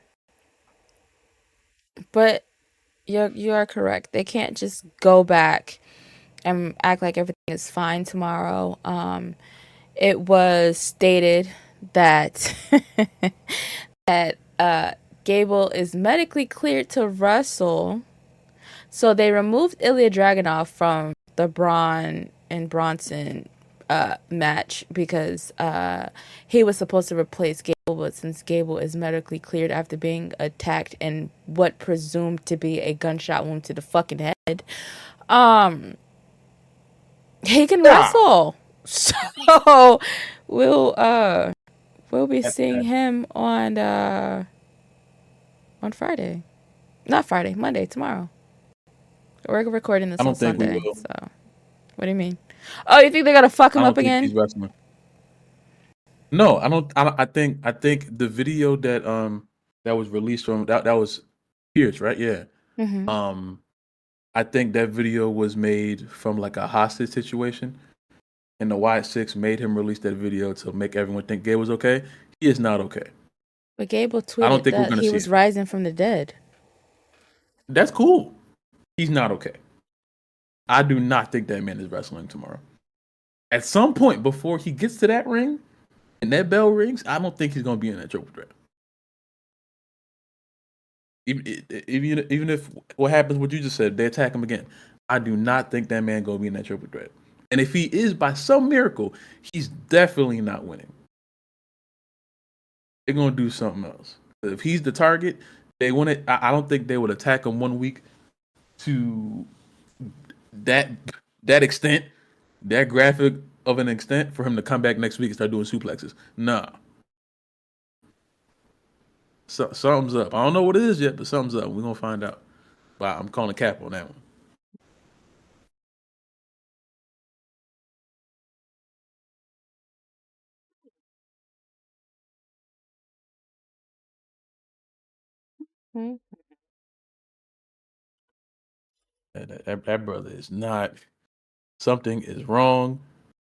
but you are correct. They can't just go back and act like everything is fine tomorrow. It was stated that that Gable is medically cleared to wrestle. So they removed Ilya Dragunov from the Braun and Bronson match because he was supposed to replace Gable, but since Gable is medically cleared after being attacked and what presumed to be a gunshot wound to the fucking head, um, he can Yeah. wrestle. So we'll we'll be That- seeing that- him on Friday. Not Friday, Monday, tomorrow. We're recording this I on don't think we Sunday, will. so what do you mean? Oh, you think they're gonna fuck I him up don't think again? he's wrestling. No, I don't. I think the video that was released from that was Pierce, right? Yeah. Mm-hmm. Um, I think that video was made from like a hostage situation, and the White Six made him release that video to make everyone think Gabe was okay. He is not okay. But Gable I don't tweeted think we're that gonna he see was it. rising from the dead. That's cool. He's not okay. I do not think that man is wrestling tomorrow. At some point before he gets to that ring and that bell rings, I don't think he's gonna be in that triple threat. Even if what happens, what you just said, they attack him again. I do not think that man gonna be in that triple threat. And if he is by some miracle, he's definitely not winning. They're gonna do something else. If he's the target, they want it. I don't think they would attack him 1 week to that that extent, that graphic of an extent for him to come back next week and start doing suplexes. Nah, something's up. I don't know what it is yet, but something's up. We're gonna find out. But I'm calling cap on that one. Hmm. That brother is not. Something is wrong,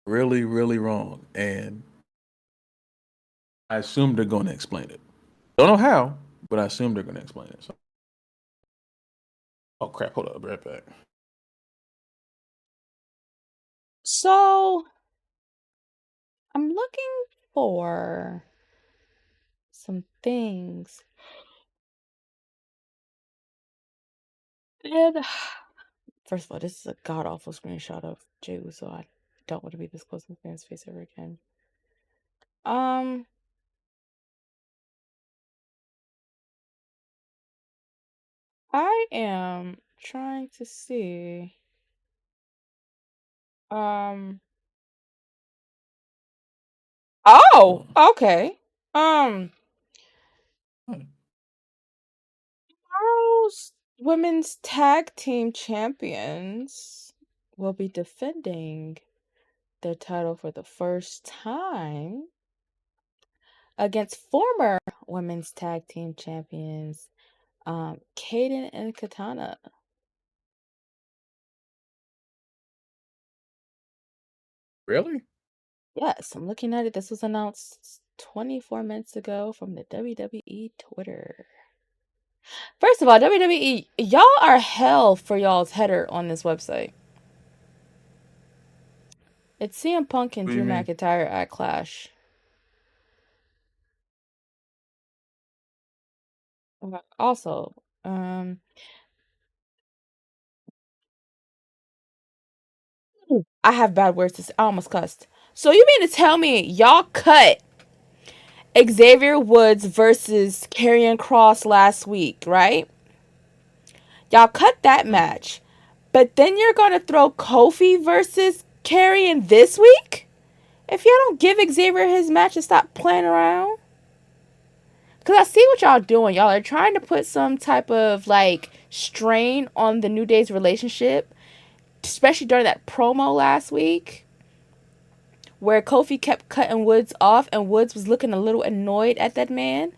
really, really wrong, and I assume they're going to explain it. Don't know how, but I assume they're going to explain it. So, oh crap! Hold up, I'll be right back. So I'm looking for some things. And first of all, this is a god awful screenshot of Jey Uso. I don't want to be this close to my fan's face ever again. Um, I am trying to see. Um. Oh, okay. Um, tomorrow's women's tag team champions will be defending their title for the first time against former women's tag team champions, Kaden and Katana. Really? Yes, I'm looking at it. This was announced 24 minutes ago from the WWE Twitter. First of all, WWE, y'all are hell for y'all's header on this website. It's CM Punk and What do you Drew mean? McIntyre at Clash. Also, um, I have bad words to say. I almost cussed. So you mean to tell me y'all cut Xavier Woods versus Karrion Kross last week, right? Y'all cut that match. But then you're going to throw Kofi versus Karrion this week? If y'all don't give Xavier his match and stop playing around? Because I see what y'all doing. Y'all are trying to put some type of like strain on the New Day's relationship, especially during that promo last week where Kofi kept cutting Woods off and Woods was looking a little annoyed at that man.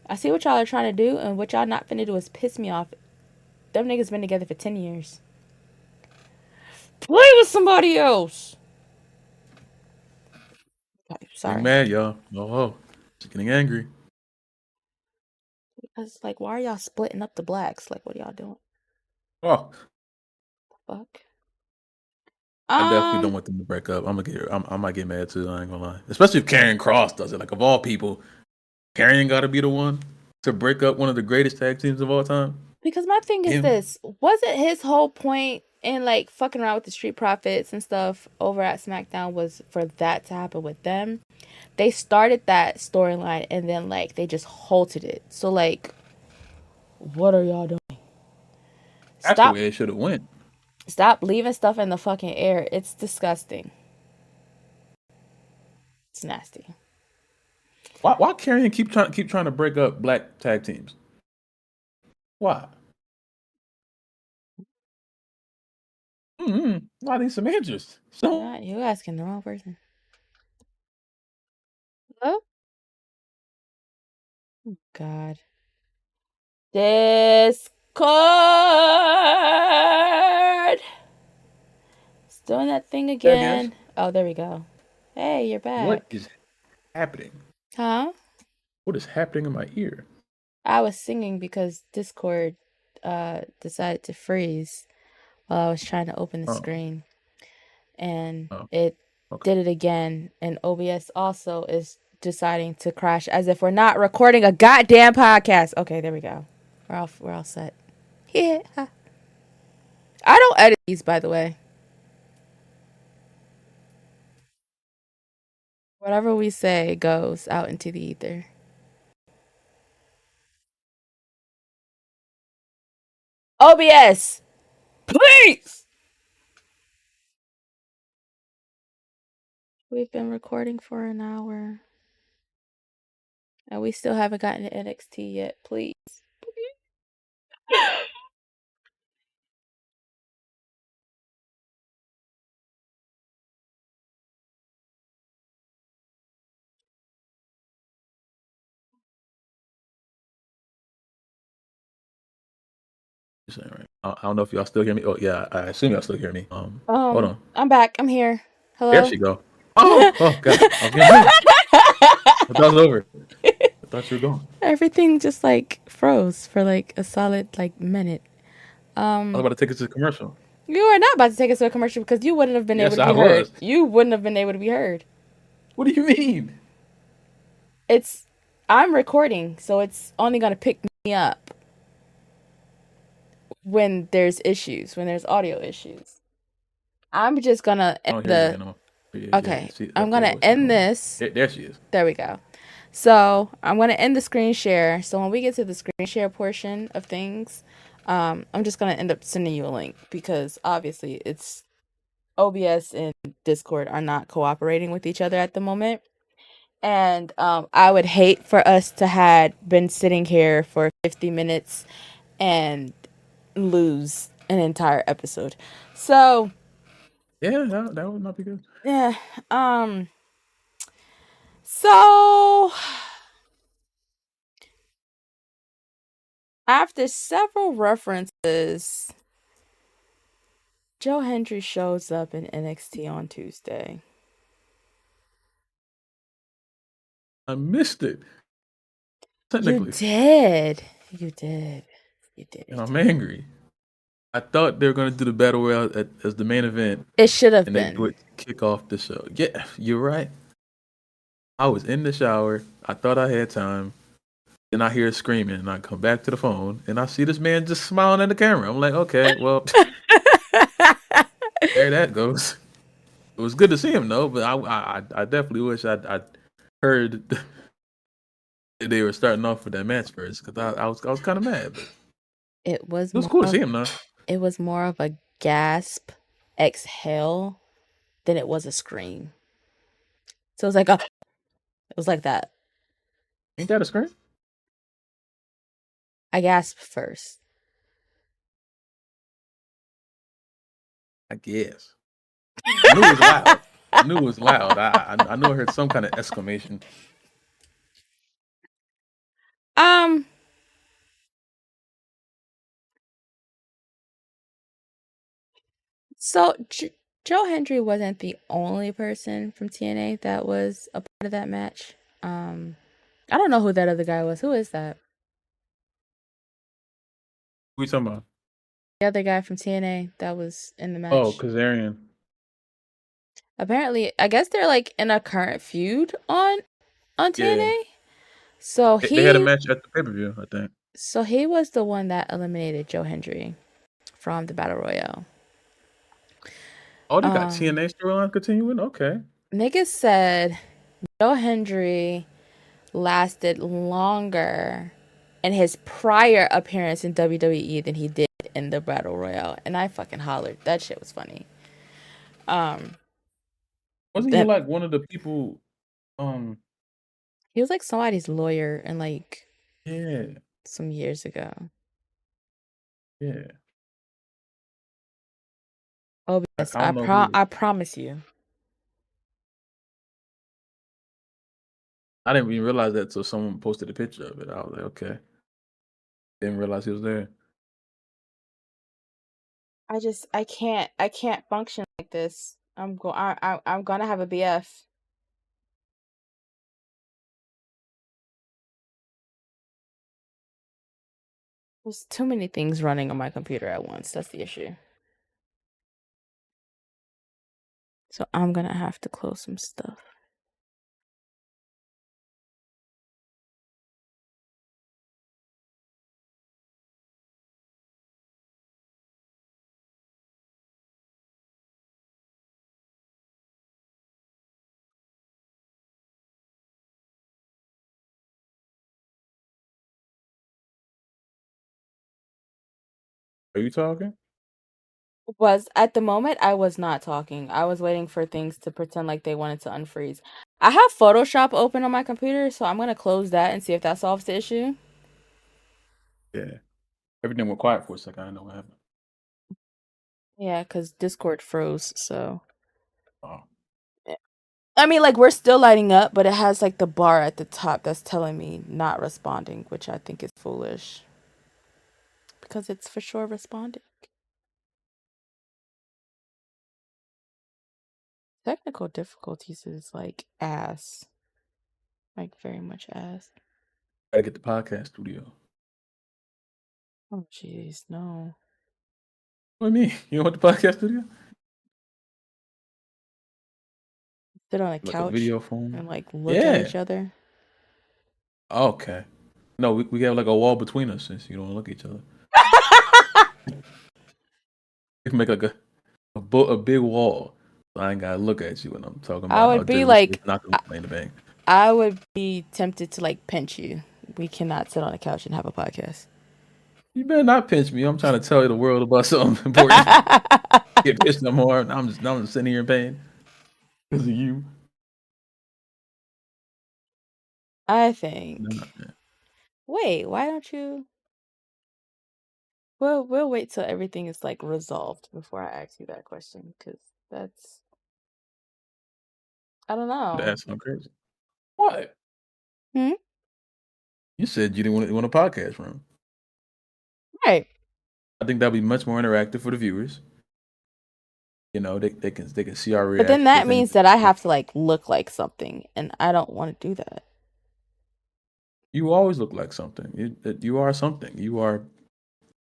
I see what y'all are trying to do, and what y'all not finna do is piss me off. Them niggas been together for 10 years. Play with somebody else. Getting Sorry. mad, y'all. Oh, she's getting angry. I was like, why are y'all splitting up the blacks? Like, what are y'all doing? Oh, Fuck. I definitely don't want them to break up. I might get mad too. I ain't gonna lie. Especially if Karrion Kross does it. Like of all people, Karrion got to be the one to break up one of the greatest tag teams of all time. Because my thing is Him. this, wasn't his whole point in like fucking around with the Street Profits and stuff over at SmackDown was for that to happen with them? They started that storyline and then like they just halted it. So like, what are y'all doing? That's the Stop, way it should have went. stop leaving stuff in the fucking air. It's disgusting. It's nasty. Why Karrion keep trying to break up black tag teams? Why? I need some answers. So You asking the wrong person. Hello? Oh, God. Discord. It's doing that thing I guess again. Oh, there we go. Hey, you're what back. is happening? Huh? What is happening in my ear? I was singing because Discord decided to freeze while I was trying to open the Oh, screen. And oh, it okay. did it again. And OBS also is deciding to crash as if we're not recording a goddamn podcast. Okay, there we go. We're all set. Yeah. I don't edit these, by the way. Whatever we say goes out into the ether. OBS, please. We've been recording for an hour and we still haven't gotten to NXT yet. Please. You're saying right. I don't know if y'all still hear me. Oh yeah, I assume y'all still hear me. Hold on. I'm back. I'm here. There Hello. she go. Oh God, I was getting mad. I thought it was over. I thought you were gone. Everything just like froze for like a solid like minute. I was about to take us to the commercial. You are not about to take us to a commercial because you wouldn't have been able Yes, to I be heard. was. You wouldn't have been able to be heard. What do you mean? It's I'm recording, so it's only gonna pick me up when there's issues, when there's audio issues. I'm just gonna I end don't hear you the again. No. Yeah. okay. See, I'm there you gonna go. She's end gone. this. There she is. There we go. So I'm gonna end the screen share. So when we get to the screen share portion of things, I'm just gonna end up sending you a link because obviously it's OBS and Discord are not cooperating with each other at the moment. And I would hate for us to had been sitting here for 50 minutes and lose an entire episode. So Yeah, that would not be good. yeah, so after several references, Joe Hendry shows up in NXT on Tuesday. I missed it. You Technically, did. You did. You did and it. I'm angry. I thought they were gonna do the battle royale as the main event, It should have and they do been. it to kick off the show. Yeah, you're right. I was in the shower. I thought I had time. Then I hear screaming, and I come back to the phone, and I see this man just smiling at the camera. I'm like, okay, well, there that goes. It was good to see him though, but I definitely wish I heard that they were starting off with that match first because I was kind of mad. But It was it was more cool to of see him though. it was more of a gasp, exhale than it was a scream. So it was like a it was like that. Ain't that a scream? I gasped first. I guess. I knew it was loud. I knew it was loud. I knew I heard some kind of exclamation. Um so Joe Hendry wasn't the only person from TNA that was a part of that match. I don't know who that other guy was. Who is that? What are you talking about? The other guy from TNA that was in the Oh, match. Kazarian. Apparently, I guess they're like in a current feud on Yeah. TNA. So They had a he match at the pay-per-view, I think. so he was the one that eliminated Joe Hendry from the Battle Royale. Oh, they got Um TNA storyline continuing? Okay. Niggas said Joe Hendry lasted longer in his prior appearance in WWE than he did in the Battle Royale. And I fucking hollered. That shit was funny. Um Wasn't he that like one of the people um he was like somebody's lawyer and like yeah, some years ago. yeah. OBS, I don't know who I promise you. I didn't even realize that until someone posted a picture of it. I was like, okay. Didn't realize he was there. I can't function like this. I'm gonna have a BF. There's too many things running on my computer at once. That's the issue. So I'm gonna have to close some stuff. Are you talking? Was at the moment I was not talking. I was waiting for things to pretend like they wanted to unfreeze. I have Photoshop open on my computer, so I'm gonna close that and see if that solves the issue. Yeah. Everything went quiet for a second. I didn't know what happened. Yeah, because Discord froze, so Oh. I mean, like, we're still lighting up, but it has like the bar at the top that's telling me not responding, which I think is foolish because it's for sure responding. Technical difficulties is like ass, like very much ass. Gotta get the podcast studio. Oh, jeez, no. What do you mean? You don't want the podcast studio? Sit on a Like a couch video phone? and like look at Yeah. each other. Okay. No, we have like a wall between us since you don't look at each other. We can make like a big wall. So I ain't gotta look at you when I'm talking I about how would be delicious like, nachos play in the bang. I would be tempted to like pinch you. We cannot sit on a couch and have a podcast. You better not pinch me. I'm trying to tell you the world about something important. Get pissed no more. I'm just sitting here in pain because of you. I No, think. Wait, why don't you? We'll wait till everything is like resolved before I ask you that question because that's I don't know. that's so crazy. What? Hmm? You said you didn't want a podcast room. Right. I think that'd be much more interactive for the viewers. You know, they can see our But then reaction to that things. means that I have to like look like something, and I don't want to do that. You always look like something. You are something. You are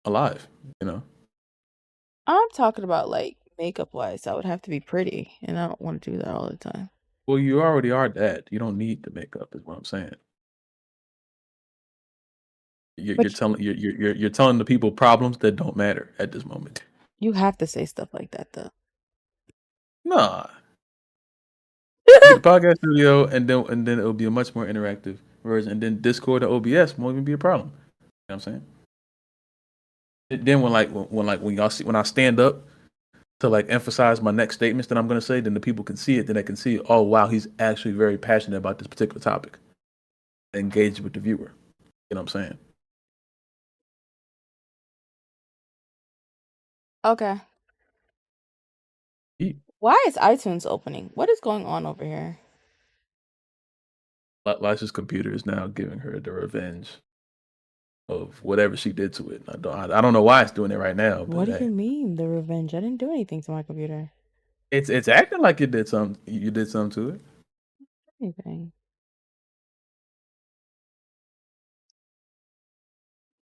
alive. You know. I'm talking about like makeup wise. I would have to be pretty, and I don't want to do that all the time. Well, you already are that. You don't need the makeup. Is what I'm saying. You're But telling you're telling the people problems that don't matter at this moment. you have to say stuff like that though. Nah, get the podcast studio, and then it'll be a much more interactive version. And then Discord or OBS won't even be a problem. You know what I'm saying? Then when y'all see when I stand up to like emphasize my next statements that I'm gonna say, then the people can see it. Then they can see, oh wow, he's actually very passionate about this particular topic. Engage with the viewer. You know what I'm saying? Okay. He, Why is iTunes opening? What is going on over here? Lysha's computer is now giving her the revenge of whatever she did to it. I don't know why it's doing it right now, What but do you hey, mean the revenge? I didn't do anything to my computer. It's acting like you did something. You did something to it. Anything.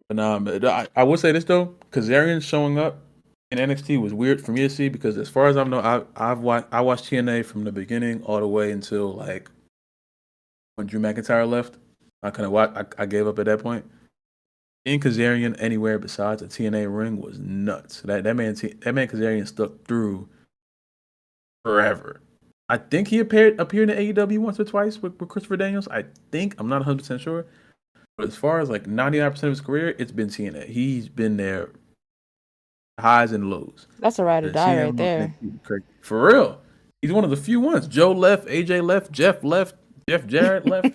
But I will say this though, Kazarian showing up in NXT was weird for me to see because as far as I know, I watched TNA from the beginning all the way until like when Drew McIntyre left. I kind of I gave up at that point. Seeing Kazarian anywhere besides a TNA ring was nuts. That man Kazarian stuck through forever. I think he appeared in AEW once or twice with Christopher Daniels. I think I'm not 100% sure, but as far as like 99% of his career, it's been TNA. He's been there highs and lows. That's a ride or And die seeing right him on there. NXT, for real, he's one of the few ones. Joe left, AJ left, Jeff left, Jeff Jarrett left,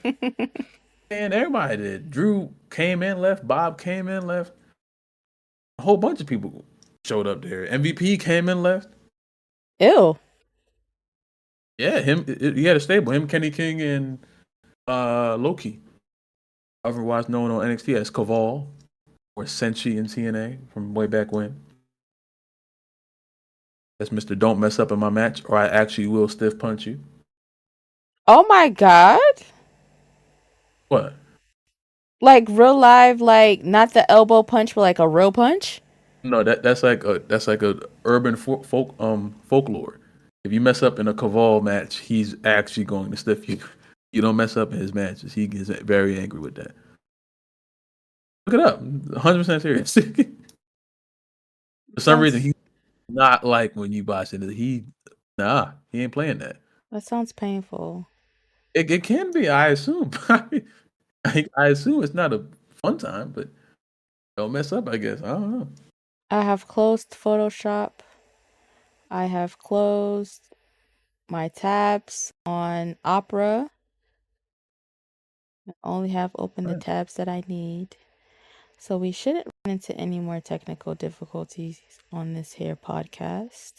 and everybody did. Drew came in, left. Bob came in, left. A whole bunch of people showed up there. MVP came in, left. Ew. Yeah, he had a stable. Him, Kenny King, and Loki. Otherwise known on NXT as Kaval or Senshi in TNA from way back when. That's Mr. Don't Mess Up in My Match, or I actually will stiff punch you. Oh my god. What? Like real live, like not the elbow punch, but like a real punch. No, that's like a urban folklore. If you mess up in a Kaval match, he's actually going to stiff you. You don't mess up in his matches. He gets very angry with that. Look it up. 100% serious. For some reason, he's not like when you box it. He ain't playing that. That sounds painful. It can be, I assume. I assume it's not a fun time, but don't mess up, I guess. I don't know. I have closed Photoshop. I have closed my tabs on Opera. I only have open the tabs that I need. So we shouldn't run into any more technical difficulties on this here podcast.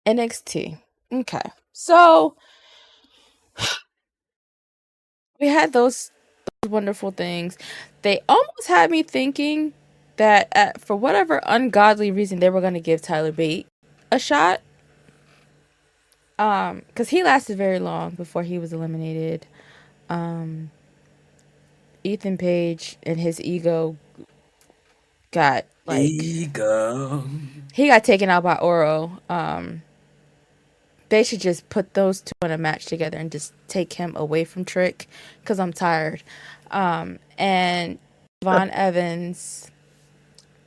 NXT. Okay. So we had those wonderful things. They almost had me thinking that for whatever ungodly reason they were going to give Tyler Bate a shot. Because he lasted very long before he was eliminated. Ethan Page and his ego got Ego. he got taken out by Oro. They should just put those two in a match together and just take him away from Trick because I'm tired. And Von Evans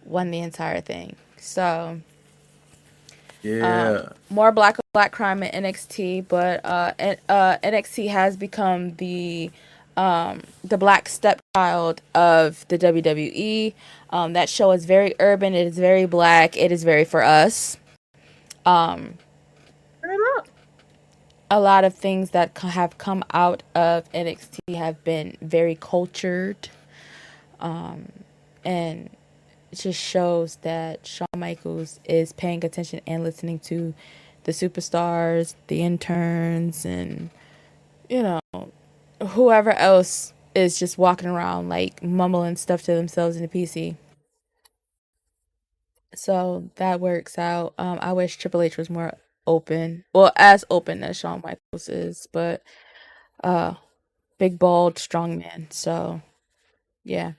won the entire thing. So Yeah. more black crime at NXT, but NXT has become the black stepchild of the WWE. That show is very urban. It is very black. It is very for us. A lot of things that have come out of NXT have been very cultured. And it just shows that Shawn Michaels is paying attention and listening to the superstars, the interns, and, whoever else is just walking around like mumbling stuff to themselves in the PC. So that works out. I wish Triple H was more open. Well, as open as Shawn Michaels is, but big, bald, strong man. So yeah.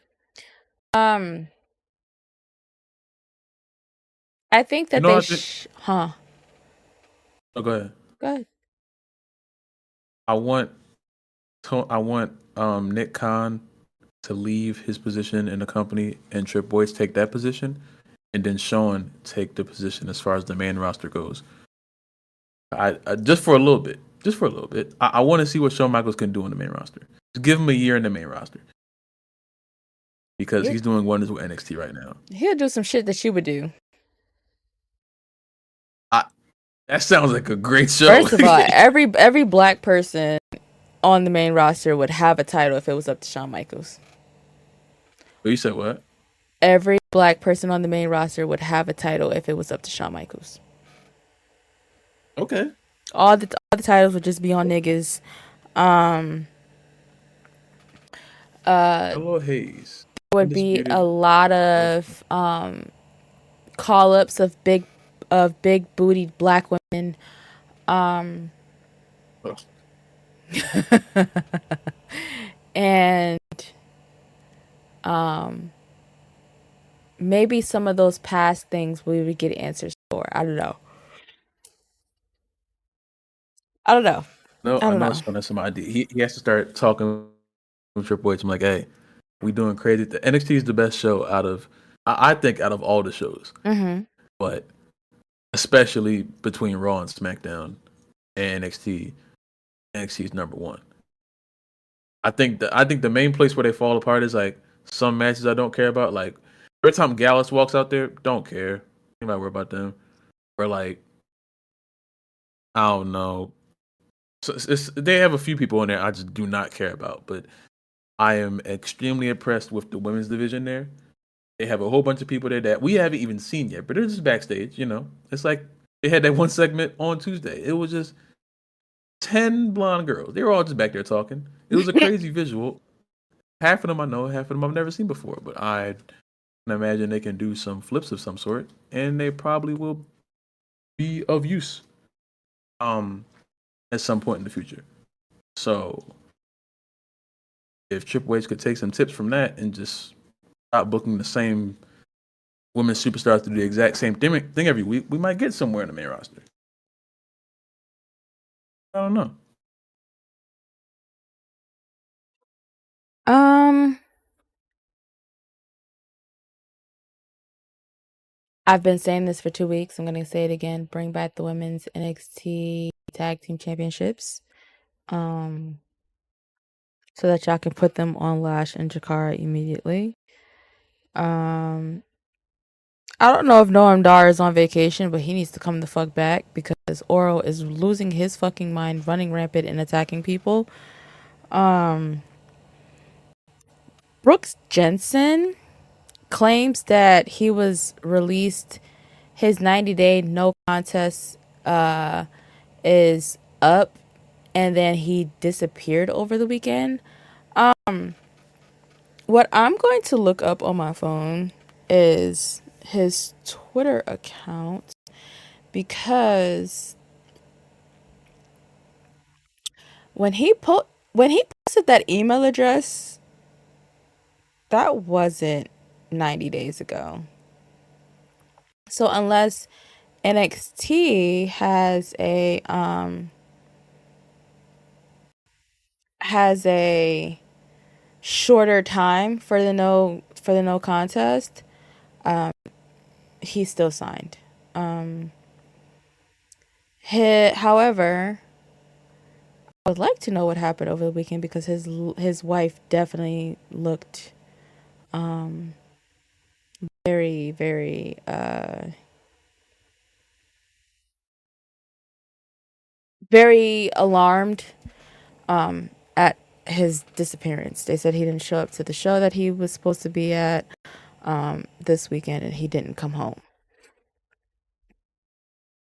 I think You that know, they I think. huh. Oh, go ahead. Go ahead. I want. I want Nick Khan to leave his position in the company and Trip Boyce take that position, and then Sean take the position as far as the main roster goes. I just for a little bit, I want to see what Shawn Michaels can do in the main roster. Just give him a year in the main roster because he's doing wonders with NXT right now. He'll do some shit that you would do. That sounds like a great show. First of all, every black person on the main roster would have a title if it was up to Shawn Michaels. You said what? Every black person on the main roster would have a title if it was up to Shawn Michaels. Okay. All the titles would just be on niggas. Hello, Hayes. Would be a lot of call ups of big bootied black women. Ugh. And maybe some of those past things we would get answers for. I don't know. I don't know. No, I I don't know know. it's fun. That's some idea. He has to start talking with Triple H. I'm like, hey, we doing crazy. The NXT is the best show out of, I think, out of all the shows, but especially between Raw and SmackDown and NXT. NXT is number one. I think the main place where they fall apart is like some matches I don't care about. Like every time Gallus walks out there, don't care. You might worry about them. Or like I don't know. So they have a few people in there I just do not care about, but I am extremely impressed with the women's division there. They have a whole bunch of people there that we haven't even seen yet, but they're just backstage. It's like they had that one segment on Tuesday. It was just 10 blonde girls. They were all just back there talking. It was a crazy visual. Half of them I know, half of them I've never seen before, but I can imagine they can do some flips of some sort, and they probably will be of use at some point in the future. So if Triple H could take some tips from that and just stop booking the same women's superstars to do the exact same thing every week, we might get somewhere in the main roster. I don't know. Um, I've been saying this for 2 weeks. I'm gonna say it again. Bring back the women's NXT Tag Team Championships. Um, so that y'all can put them on Lash and Jakara immediately. Um, I don't know if Noam Dar is on vacation, but he needs to come the fuck back because Oro is losing his fucking mind, running rampant and attacking people. Brooks Jensen claims that he was released. His 90-day no contest is up, and then he disappeared over the weekend. What I'm going to look up on my phone is his Twitter account because when when he posted that email address, that wasn't 90 days ago. So unless NXT has a shorter time for the no contest, he's still signed. However, I would like to know what happened over the weekend because his wife definitely looked very very very alarmed at his disappearance. They said he didn't show up to the show that he was supposed to be at this weekend, and he didn't come home.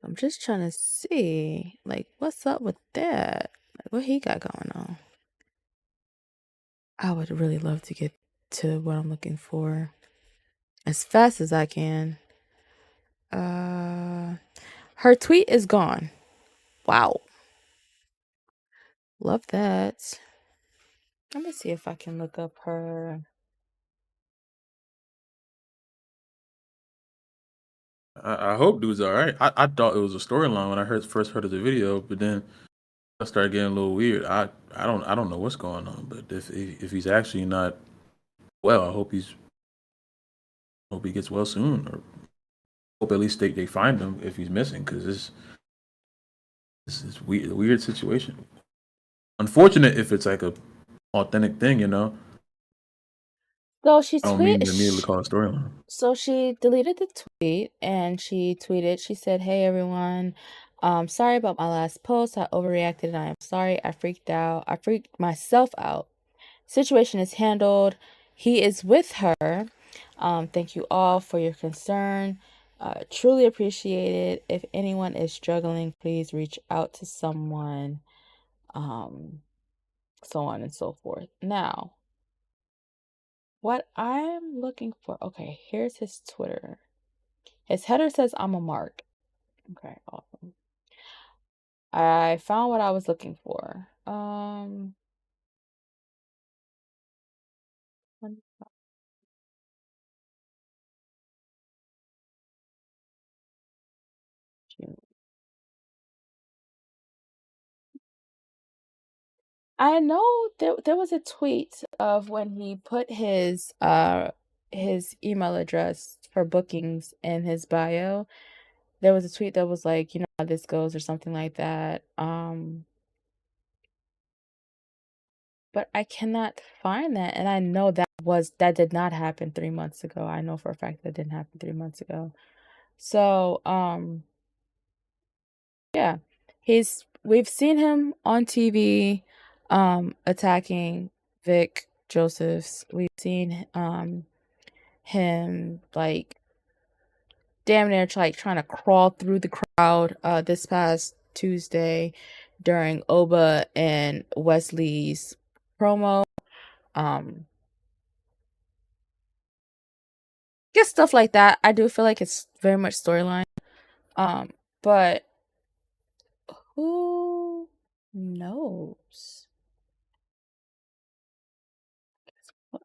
I'm just trying to see, like, what's up with that? Like, what he got going on? I would really love to get to what I'm looking for as fast as I can. Her tweet is gone. Wow. Love that. Let me see if I can look up her. I hope dude's all right. I thought it was a storyline when I first heard of the video, but then I started getting a little weird. I don't know what's going on, but if he's actually not well, I hope he gets well soon, or hope at least they find him if he's missing, because this is weird situation. Unfortunate if it's like a authentic thing. So she I don't mean tweet. to immediately call a storyline. So she deleted the tweet and she tweeted. She said, "Hey everyone, sorry about my last post. I overreacted and I am sorry. I freaked out. I freaked myself out. Situation is handled. He is with her. Thank you all for your concern. Truly appreciate it. If anyone is struggling, please reach out to someone." So on and so forth. Now, what I'm looking for. Okay, here's his Twitter. His header says I'm a mark. Okay, awesome. I found what I was looking for. I know there was a tweet of when he put his email address for bookings in his bio. There was a tweet that was like, you know how this goes or something like that. But I cannot find that, and I know that did not happen 3 months ago. I know for a fact that didn't happen 3 months ago. So, yeah, we've seen him on TV, attacking Vic Josephs. We've seen him like damn near like trying to crawl through the crowd this past Tuesday during Oba and Wesley's promo. Um just stuff like that. I do feel like it's very much storyline. But who knows?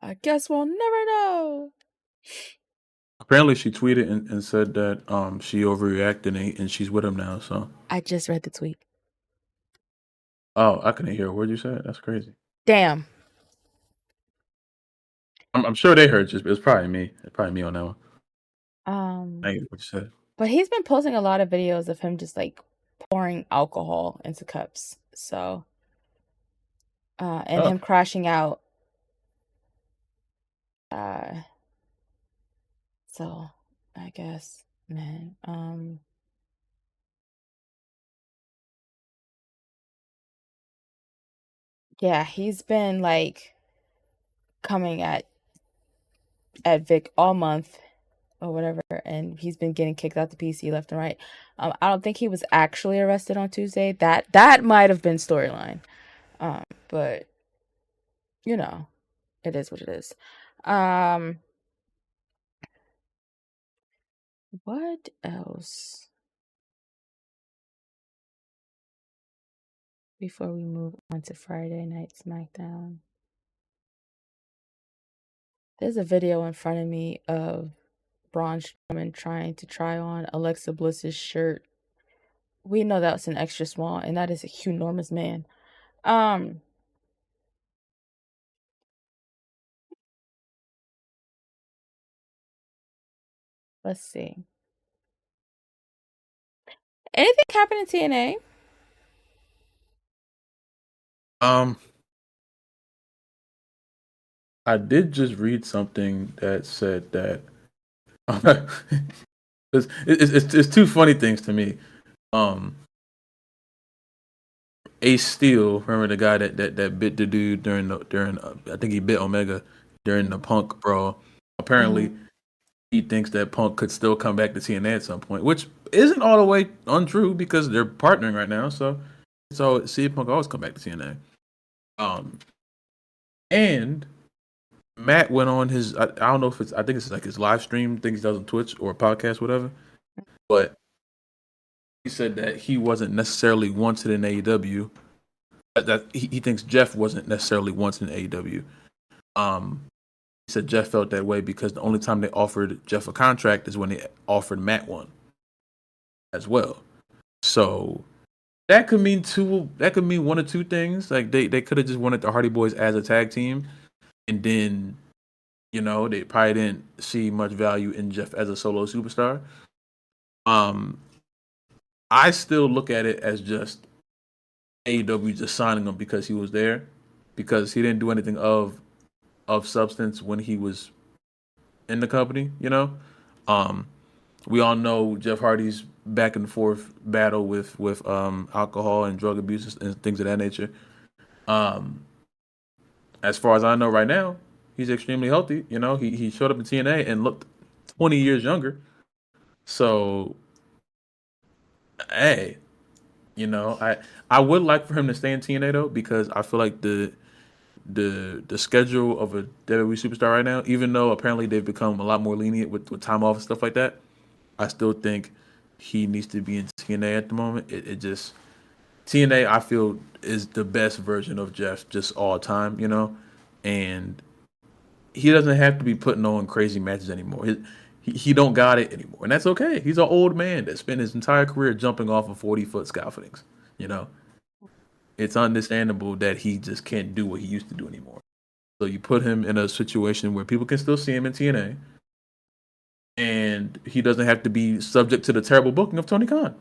I guess we'll never know. Apparently, she tweeted and said that she overreacted and she's with him now. So, I just read the tweet. oh, I couldn't hear a word you said. That's crazy. Damn. I'm sure they heard. Just it's probably me. It's probably me on that one. I Um, get what you said. but he's been posting a lot of videos of him just like pouring alcohol into cups. So, and Oh, him crashing out. Uh, so I guess, man. Yeah, he's been like coming at Vic all month or whatever, and he's been getting kicked out the PC left and right. I don't think he was actually arrested on Tuesday. That might have been storyline. But you know, it is what it is. Um, what else before we move on to Friday Night SmackDown? There's a video in front of me of Braun Strowman trying to try on Alexa Bliss's shirt. We know that's an extra small, and that is a enormous man. Um, let's see. Anything happen in TNA? um, I did just read something that said that it's two funny things to me. Um, Ace Steel, remember the guy that bit the dude during I think he bit Omega during the Punk brawl. Apparently, Mm-hmm. he thinks that Punk could still come back to TNA at some point, which isn't all the way untrue because they're partnering right now. So CM Punk always come back to TNA. Um, and Matt went on his I don't know if it's I think it's like his live stream thing he does on Twitch or a podcast, whatever. But he said that he wasn't necessarily wanted in AEW. That he thinks Jeff wasn't necessarily wanted in AEW. He said Jeff felt that way because the only time they offered Jeff a contract is when they offered Matt one as well. So that could mean two. That could mean one or two things. Like they could have just wanted the Hardy Boys as a tag team, and then they probably didn't see much value in Jeff as a solo superstar. Um, I still look at it as just AEW just signing him because he was there, because he didn't do anything of substance when he was in the company. Um, we all know Jeff Hardy's back and forth battle with alcohol and drug abuse and things of that nature. Um, as far as I know right now, he's extremely healthy. He showed up in TNA and looked 20 years younger. So, hey, I would like for him to stay in TNA though, because I feel like the schedule of a WWE superstar right now, even though apparently they've become a lot more lenient with time off and stuff like that, I still think he needs to be in TNA at the moment. It just TNA I feel is the best version of Jeff just all time, and he doesn't have to be putting on crazy matches anymore. He don't got it anymore, and that's okay. He's an old man that spent his entire career jumping off of 40-foot scaffoldings. You know, it's understandable that he just can't do what he used to do anymore. So you put him in a situation where people can still see him in TNA, and he doesn't have to be subject to the terrible booking of Tony Khan,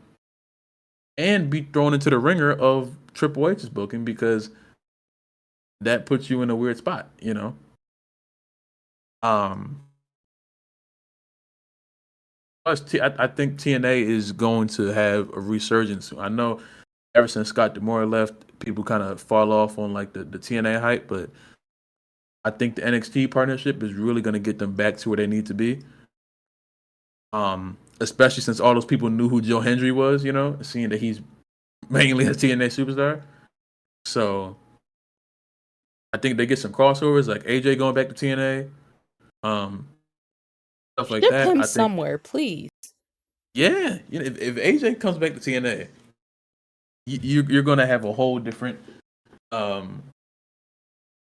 and be thrown into the ringer of Triple H's booking because that puts you in a weird spot. Um, Plus, I think TNA is going to have a resurgence. I know ever since Scott D'Amore left, people kind of fall off on like the TNA hype, but I think the NXT partnership is really going to get them back to where they need to be. Especially since all those people knew who Joe Hendry was, seeing that he's mainly a TNA superstar. So I think they get some crossovers, like AJ going back to TNA, stuff like Ship that. him I think, somewhere, please. yeah, if AJ comes back to TNA, you're going to have a whole different um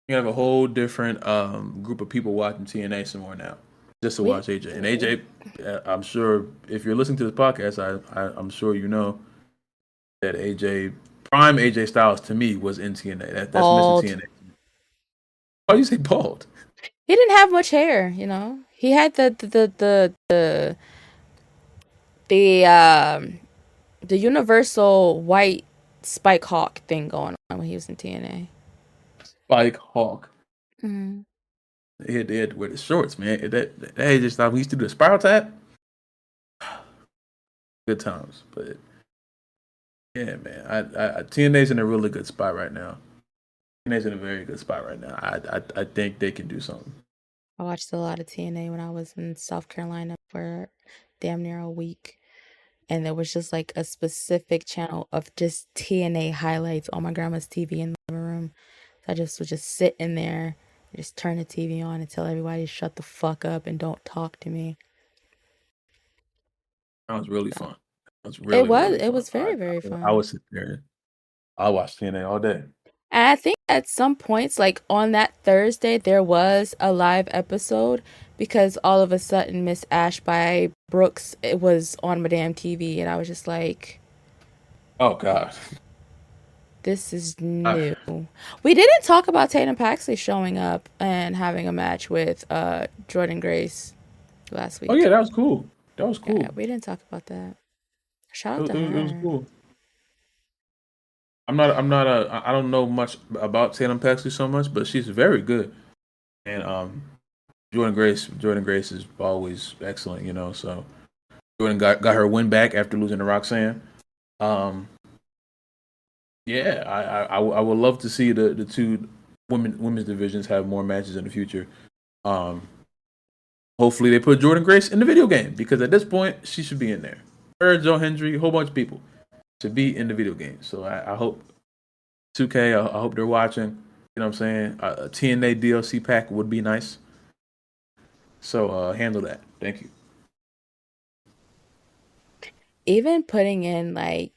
you have a whole different group of people watching TNA some more now just to watch AJ. And AJ, I'm sure if you're listening to this podcast, I'm sure you know that prime AJ Styles to me was in TNA. That's Bald. Mr. TNA. Why do you say bald? He didn't have much hair, He had the universal white Spike Hawk thing going on when he was in TNA. Spike Hawk. Mm-hmm. They had to wear the shorts, man. That AJ Styles, we used to do the spiral tap. Good times, but yeah, man. I TNA's in a really good spot right now. TNA's in a very good spot right now. I think they can do something. I watched a lot of TNA when I was in South Carolina for damn near a week. And there was just like a specific channel of just TNA highlights on my grandma's TV in the living room. So I just would just sit in there, just turn the TV on and tell everybody to shut the fuck up and don't talk to me. That was really fun. It was really, really fun. It was very, very I fun. would sit there. I watch TNA all day. And I think at some points, like on that Thursday, there was a live episode because all of a sudden Miss Ash by Brooks, it was on Madame TV, and I was just like, oh God, this is new. We didn't talk about Tatum Paxley showing up and having a match with Jordan Grace last week. Oh yeah, that was cool. That was cool. Yeah, we didn't talk about that. Shout out to her. It was cool. I don't know much about Tatum Paxley so much, but she's very good. And Jordan Grace is always excellent, so Jordan got her win back after losing to Roxanne. Yeah, I would love to see the two women's divisions have more matches in the future. Hopefully they put Jordan Grace in the video game because at this point she should be in there. Her, Joe Hendry, a whole bunch of people should be in the video game. So I hope 2K, I hope they're watching. You know what I'm saying? A TNA DLC pack would be nice. So handle that. Thank you. Even putting in like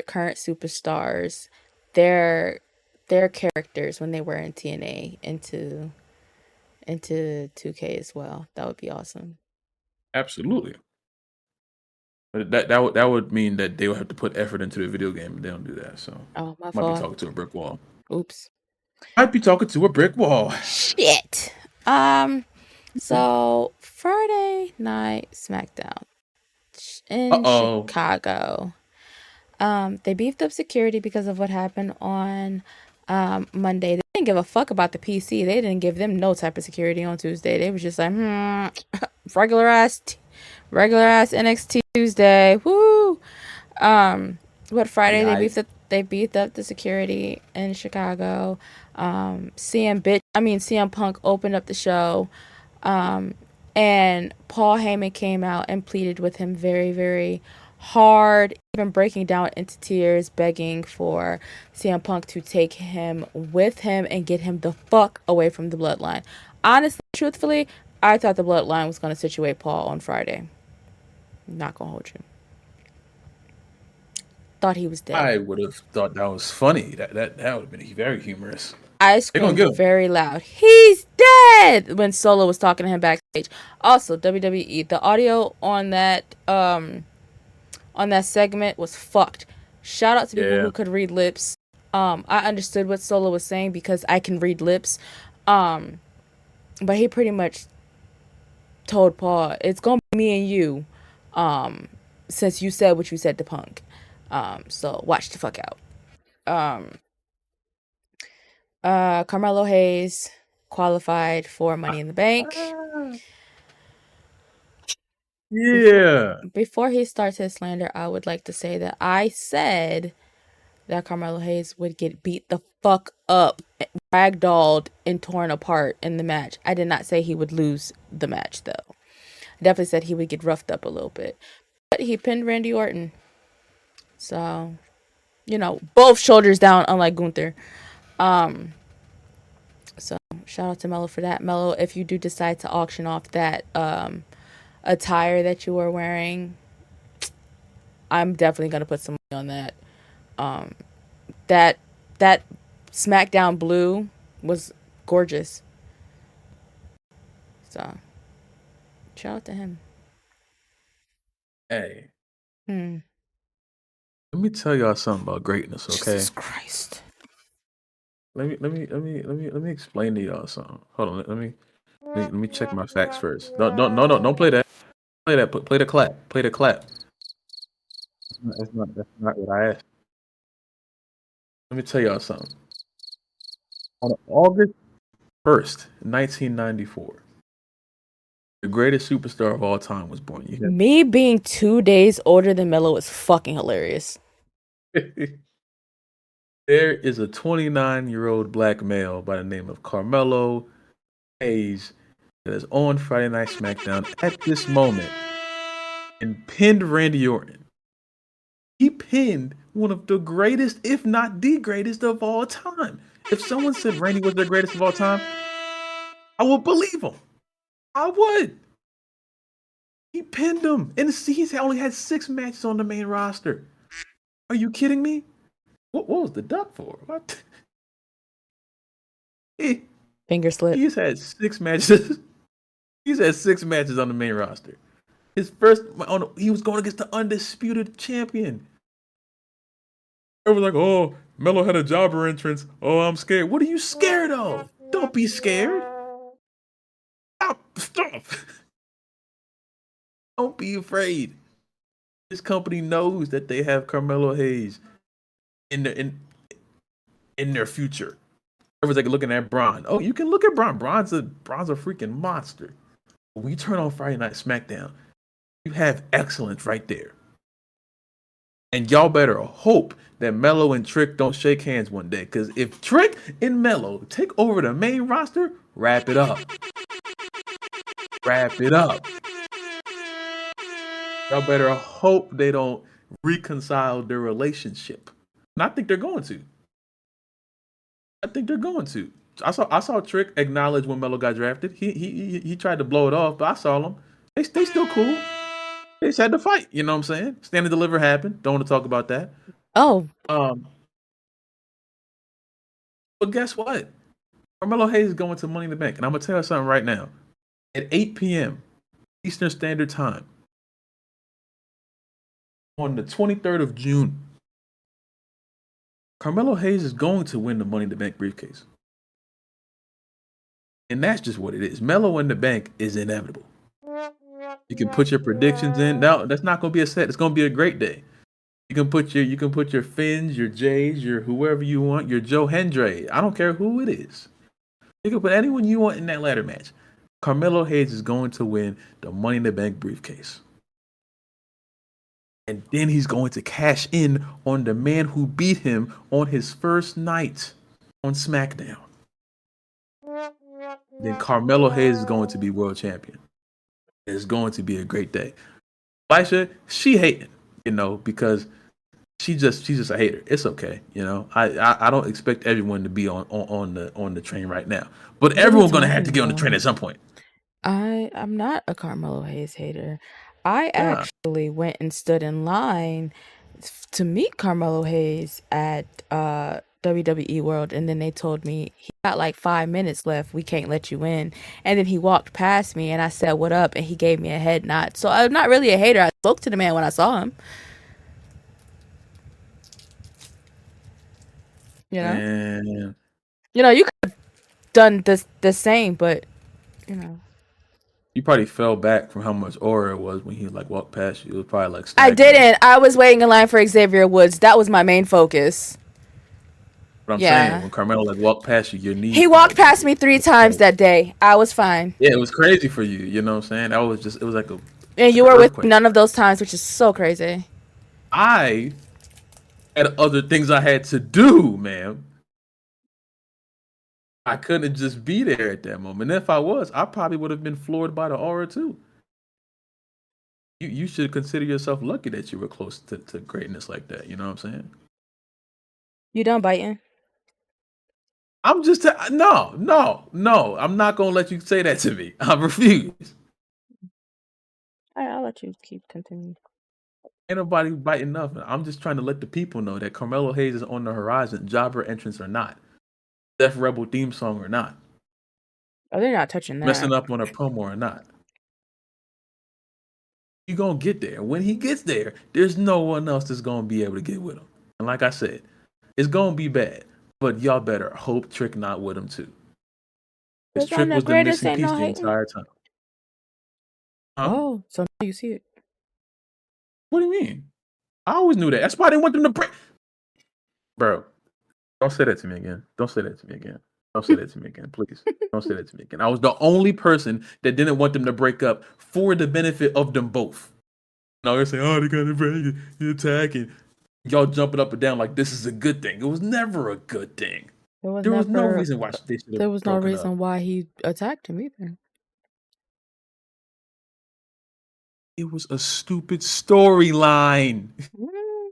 current superstars, their characters when they were in TNA into 2K as well. That would be awesome. Absolutely. But that would mean that they would have to put effort into the video game, and they don't do that. So my might fault. be talking to a brick wall. Oops. Might be talking to a brick wall. Shit. So Friday Night SmackDown in Chicago. They beefed up security because of what happened on Monday. They didn't give a fuck about the PC. They didn't give them no type of security on Tuesday. They was just like, regular ass NXT Tuesday. Woo. What Friday Yeah, they beefed up the security in Chicago. CM Punk opened up the show. And Paul Heyman came out and pleaded with him very, very hard, even breaking down into tears, begging for CM Punk to take him with him and get him the fuck away from the Bloodline. Honestly, truthfully, I thought the Bloodline was going to situate Paul on Friday. Not gonna hold you. Thought he was dead. I would have thought that was funny. That would have been very humorous. I They're gonna screamed get him. very loud, "He's dead!" when Solo was talking to him backstage. Also, WWE, the audio on that segment was fucked. Shout out to people Yeah. who could read lips. I understood what Solo was saying because I can read lips. But he pretty much told Paul, "It's gonna be me and you, since you said what you said to Punk. So watch the fuck out." Carmelo Hayes qualified for Money in the Bank. Yeah. Before he starts his slander, I would like to say that I said that Carmelo Hayes would get beat the fuck up, ragdolled, and torn apart in the match. I did not say he would lose the match, though. I definitely said he would get roughed up a little bit. But he pinned Randy Orton. So, both shoulders down, unlike Gunther. So, shout out to Mello for that. Mello, if you do decide to auction off that attire that you were wearing, I'm definitely going to put some money on that. That SmackDown blue was gorgeous. So, shout out to him. Hey. Hmm. Let me tell y'all something about greatness, okay? Jesus Christ. Let me explain to y'all something. Hold on, let me check my facts first. Don't play that. Play that. Play the clap. Play the clap. That's not what I asked. Let me tell y'all something. On August 1st, 1994, the greatest superstar of all time was born. You Me being 2 days older than Mello is fucking hilarious. There is a 29-year-old black male by the name of Carmelo Hayes that is on Friday Night SmackDown at this moment and pinned Randy Orton. He pinned one of the greatest, if not the greatest of all time. If someone said Randy was the greatest of all time, I would believe him. I would. He pinned him. And he's only had 6 matches on the main roster. Are you kidding me? What was the duck for? What? Finger slip. He's had 6 matches. He's had 6 matches on the main roster. His first, he was going against the undisputed champion. Everyone's like, "Oh, Melo had a jobber entrance. Oh, I'm scared." What are you scared of? Don't be scared. Stop. Don't be afraid. This company knows that they have Carmelo Hayes in their future. Everyone's like looking at Braun. Oh, you can look at Braun. Braun's a freaking monster. When we turn on Friday Night SmackDown, you have excellence right there. And y'all better hope that Melo and Trick don't shake hands one day. Because if Trick and Melo take over the main roster, wrap it up. Wrap it up. Y'all better hope they don't reconcile their relationship. And I think they're going to. I saw Trick acknowledge when Melo got drafted. He tried to blow it off, but I saw them. They still cool. They just had to fight. You know what I'm saying? Stand and deliver happened. Don't want to talk about that. Oh. But guess what? Carmelo Hayes is going to Money in the Bank. And I'm going to tell you something right now. At 8 p.m. Eastern Standard Time, on the 23rd of June, Carmelo Hayes is going to win the Money in the Bank briefcase. And that's just what it is. Melo in the Bank is inevitable. You can put your predictions in. Now, that's not going to be a set. It's going to be a great day. You can put your Finns, your Jays, your whoever you want, your Joe Hendry. I don't care who it is. You can put anyone you want in that ladder match. Carmelo Hayes is going to win the Money in the Bank briefcase. And then he's going to cash in on the man who beat him on his first night on SmackDown. Then Carmelo Hayes is going to be world champion. It's going to be a great day. Lysha, she hating, because she's just a hater. It's okay, I don't expect everyone to be on the train right now, but everyone's gonna have to get on the train at some point. I'm not a Carmelo Hayes hater. I Yeah. actually went and stood in line to meet Carmelo Hayes at WWE World, and then they told me he got like 5 minutes left. We can't let you in. And then he walked past me, and I said, "What up?" And he gave me a head nod. So I'm not really a hater. I spoke to the man when I saw him. You know, And you could have done the same, but you know, you probably fell back from how much aura it was when he like walked past you. It was probably like I staggering. didn't. I was waiting in line for Xavier Woods. That was my main focus. But I'm saying Yeah. when Carmelo like walked past you, your He knees walked probably past me 3 times that day. I was fine. yeah, it was crazy for you. You know what I'm saying? That was just it was And like you an were with me earthquake. none of those times, which is so crazy. I had other things I had to do, ma'am. I couldn't just be there at that moment. If I was, I probably would have been floored by the aura too. You should consider yourself lucky that you were close to greatness like that. You know what I'm saying? You done biting? I'm just no. I'm not gonna let you say that to me. I refuse. I'll let you keep continuing. Ain't nobody biting nothing. I'm just trying to let the people know that Carmelo Hayes is on the horizon, jobber entrance or not, Death Rebel theme song or not, Oh, they're not touching that. messing up on a promo or not. You gonna get there. When he gets there, there's no one else that's gonna be able to get with him. And like I said, it's gonna be bad. But y'all better hope Trick not with him too. Because Cause I'm Trick the was the greatest, missing ain't piece no the hating. entire time. Huh? Oh, so now you see it. What do you mean? I always knew that. That's why I didn't want them to break. Bro, don't say that to me again. Don't say that to me again. Don't say that to me again, please. Don't say that to me again. I was the only person that didn't want them to break up for the benefit of them both. Now they're saying, "Oh, they're gonna break it. You're attacking." Y'all jumping up and down like this is a good thing. It was never a good thing. There was There was no never. reason why they should There have was no broken up. reason why he attacked him either. It was a stupid storyline. Mm.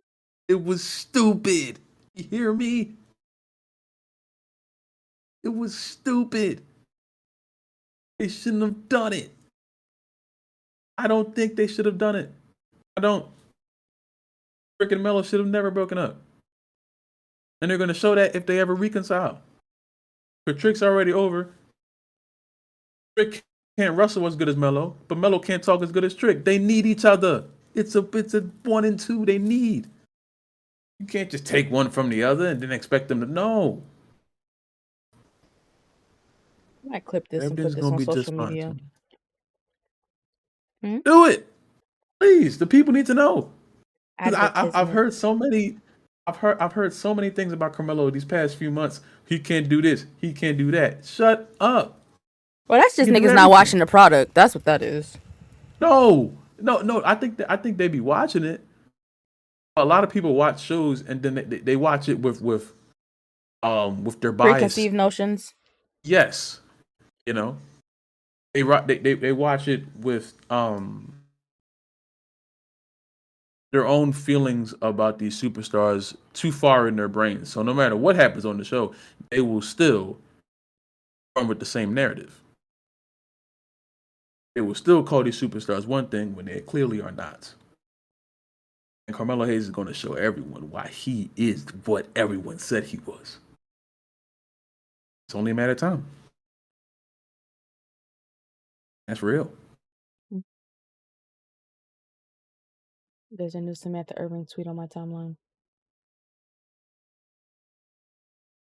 It was stupid. You hear me? It was stupid. They shouldn't have done it. I don't think they should have done it. I don't. Rick and Mello should have never broken up. And they're going to show that if they ever reconcile. But Trick's already over. Trick can't wrestle as good as Mello, but Mello can't talk as good as Trick. They need each other. It's a 1 and 2 they need. You can't just take one from the other and then expect them to know. I might clip this and put Everything's this gonna on be social just fine. media. Hmm? Do it, please. The people need to know. 'Cause I've Advertisement. heard so many. I've heard so many things about Carmelo these past few months. He can't do this. He can't do that. Shut up. Well, that's He just can do niggas not everything. watching the product. That's what that is. No. I think they be watching it. A lot of people watch shows and then they watch it with their bias. Preconceived notions. Yes, you know they watch it with their own feelings about these superstars too far in their brains. So no matter what happens on the show, they will still run with the same narrative. They will still call these superstars one thing when they clearly are not. And Carmelo Hayes is going to show everyone why he is what everyone said he was. It's only a matter of time. That's real. There's a new Samantha Irving tweet on my timeline.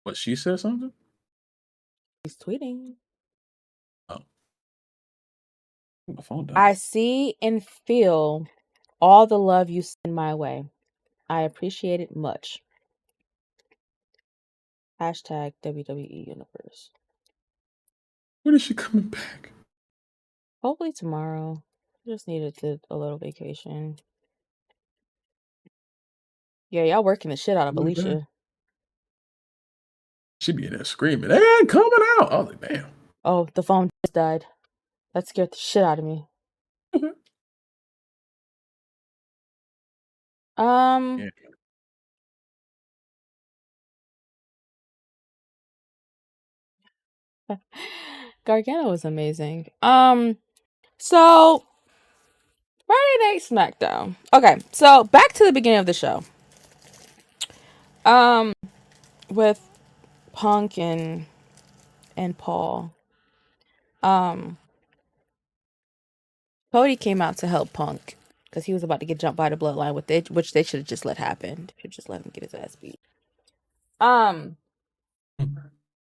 But she said something? He's tweeting. Oh, my phone died. I see and feel all the love you send my way. I appreciate it much. Hashtag WWE Universe. When is she coming back? Hopefully tomorrow. Just needed a little vacation. Yeah, y'all working the shit out of Lysha. She be in there screaming, "They ain't coming out!" I was like, "Damn." Oh, the phone just died. That scared the shit out of me. Yeah. Gargano was amazing. So Friday Night SmackDown. Okay, so back to the beginning of the show. With Punk and Paul. Cody came out to help Punk because he was about to get jumped by the Bloodline, which they should have just let happen. Should just let him get his ass beat.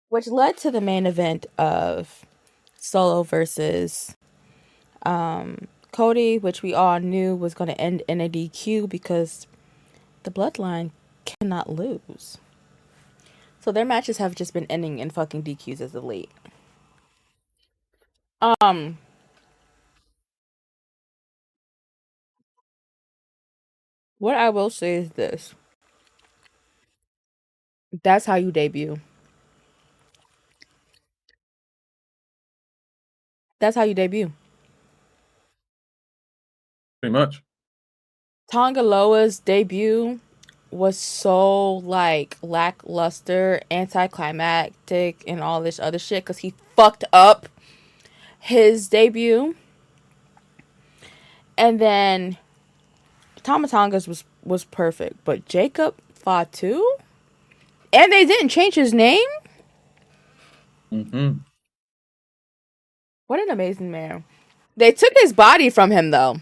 Which led to the main event of Solo versus Cody, which we all knew was going to end in a DQ because the Bloodline cannot lose. So their matches have just been ending in fucking DQs as of late. What I will say is this. That's how you debut. That's how you debut. Pretty much. Tonga Loa's debut was so like lackluster, anticlimactic, and all this other shit because he fucked up his debut. And then Tama Tonga's was perfect, but Jacob Fatu, and they didn't change his name. What an amazing man! They took his body from him though,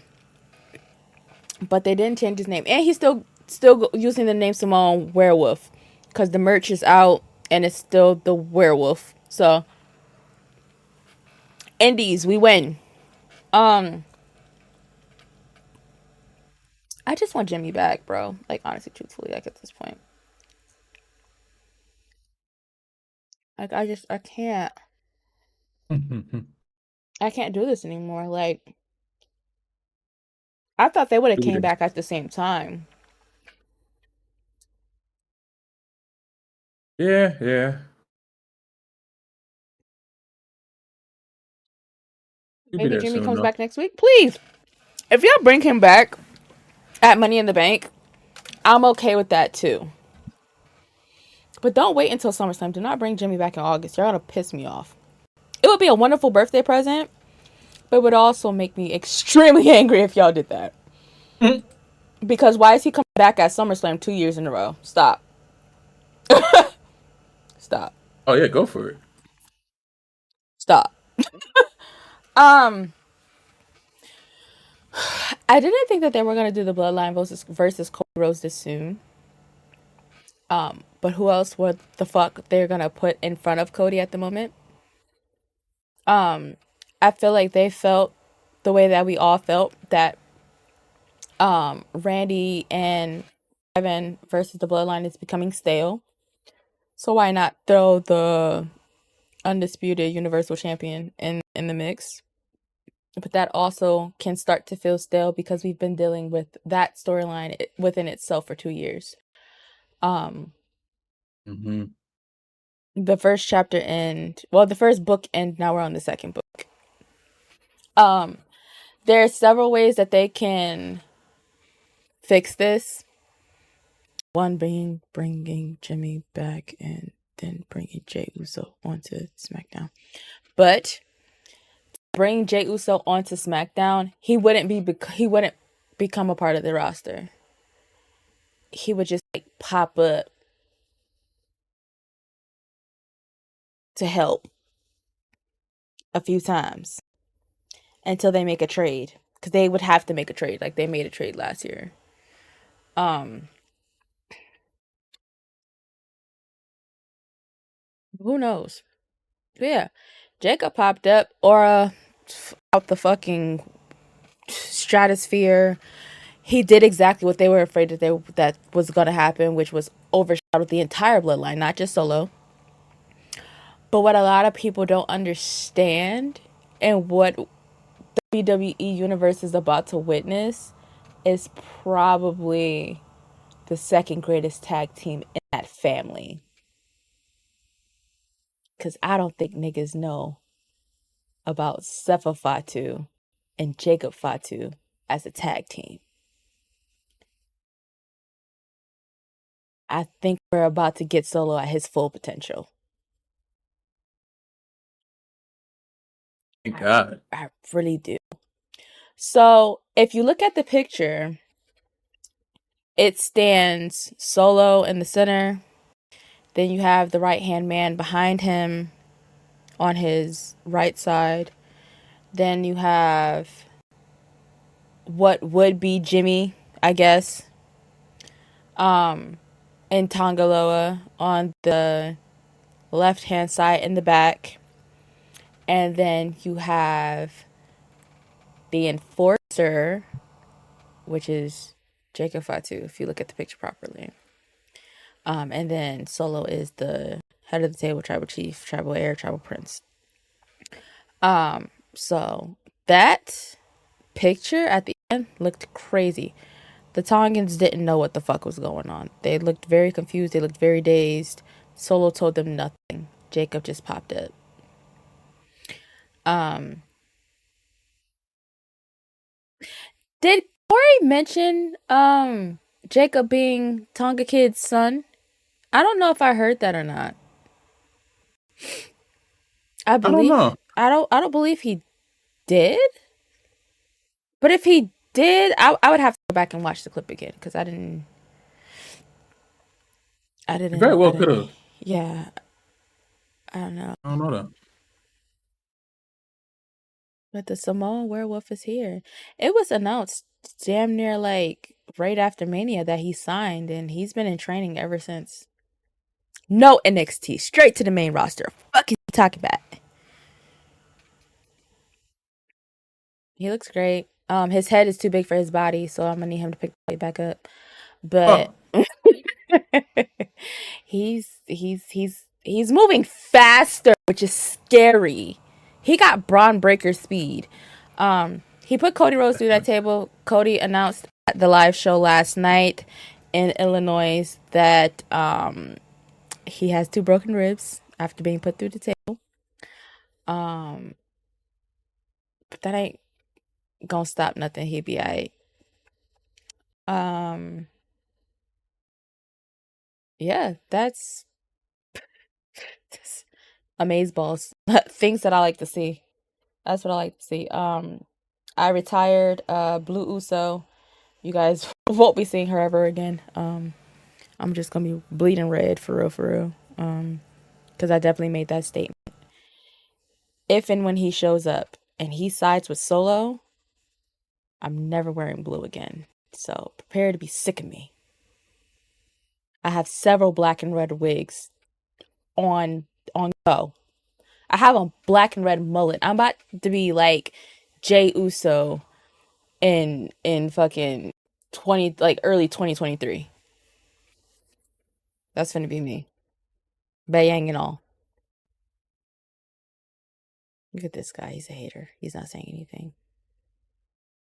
but they didn't change his name, and he's still using the name Simone Werewolf because the merch is out and it's still the werewolf. So, Indies, we win. I just want Jimmy back, bro. Like, honestly, truthfully, like, at this point. Like, I can't. I can't do this anymore. Like, I thought they would have came back at the same time. Yeah. Maybe Jimmy comes back next week. Please. If y'all bring him back at Money in the Bank, I'm okay with that too. But don't wait until SummerSlam. Do not bring Jimmy back in August. You're gonna piss me off. It would be a wonderful birthday present, but it would also make me extremely angry if y'all did that. Because why is he coming back at SummerSlam 2 years in a row? Stop. Stop. Oh yeah, go for it. Stop. I didn't think that they were gonna do the Bloodline versus Cody Rhodes this soon. But who else would the fuck they're gonna put in front of Cody at the moment? I feel like they felt the way that we all felt that Randy and Kevin versus the Bloodline is becoming stale. So why not throw the undisputed Universal Champion in the mix? But that also can start to feel stale because we've been dealing with that storyline within itself for 2 years. The first chapter the first book end, now we're on the second book. There are several ways that they can fix this. One being bringing Jimmy back and then bringing Jey Uso onto SmackDown. But bring Jey Uso onto SmackDown, he wouldn't become a part of the roster. He would just like pop up to help a few times until they make a trade, because they would have to make a trade. Like they made a trade last year. Who knows? But yeah, Jacob popped up, aura out the fucking stratosphere. He did exactly what they were afraid that was gonna happen, which was overshadow the entire bloodline, not just Solo. But what a lot of people don't understand, and what WWE Universe is about to witness, is probably the second greatest tag team in that family. Because I don't think niggas know about Sefa Fatu and Jacob Fatu as a tag team. I think we're about to get Solo at his full potential. Thank God. I really do. So if you look at the picture, it stands Solo in the center. Then you have the right hand man behind him on his right side. Then you have what would be Jimmy, I guess, in Tongaloa on the left hand side in the back. And then you have the enforcer, which is Jacob Fatu, if you look at the picture properly. And then Solo is the head of the table, tribal chief, tribal heir, tribal prince. So that picture at the end looked crazy. The Tongans didn't know what the fuck was going on. They looked very confused. They looked very dazed. Solo told them nothing. Jacob just popped up. Did Corey mention Jacob being Tonga Kid's son? I don't know if I heard that or not. I I don't believe know. I don't believe he did. But if he did, I would have to go back and watch the clip again because You very I well could didn't have. yeah, I don't know. I don't know that. But the Samoan werewolf is here. It was announced damn near like right after Mania that he signed and he's been in training ever since. No NXT, straight to the main roster. Fuck is he talking about? He looks great. His head is too big for his body, so I'm gonna need him to pick the weight back up. But Oh, he's moving faster, which is scary. He got Braun Breaker speed. He put Cody Rhodes through that table. Cody announced at the live show last night in Illinois that he has 2 broken ribs after being put through the table. But that ain't gonna stop nothing. He'll be alright. Um, yeah, that's amaze balls. Things that I like to see. That's what I like to see. I retired Blue Uso. You guys won't be seeing her ever again. I'm just gonna be bleeding red for real, for real. Because I definitely made that statement. If and when he shows up and he sides with Solo, I'm never wearing blue again. So prepare to be sick of me. I have several black and red wigs on go. I have a black and red mullet. I'm about to be like Jay Uso in fucking 20 like early 2023. That's gonna be me. Bayang and all. Look at this guy. He's a hater. He's not saying anything.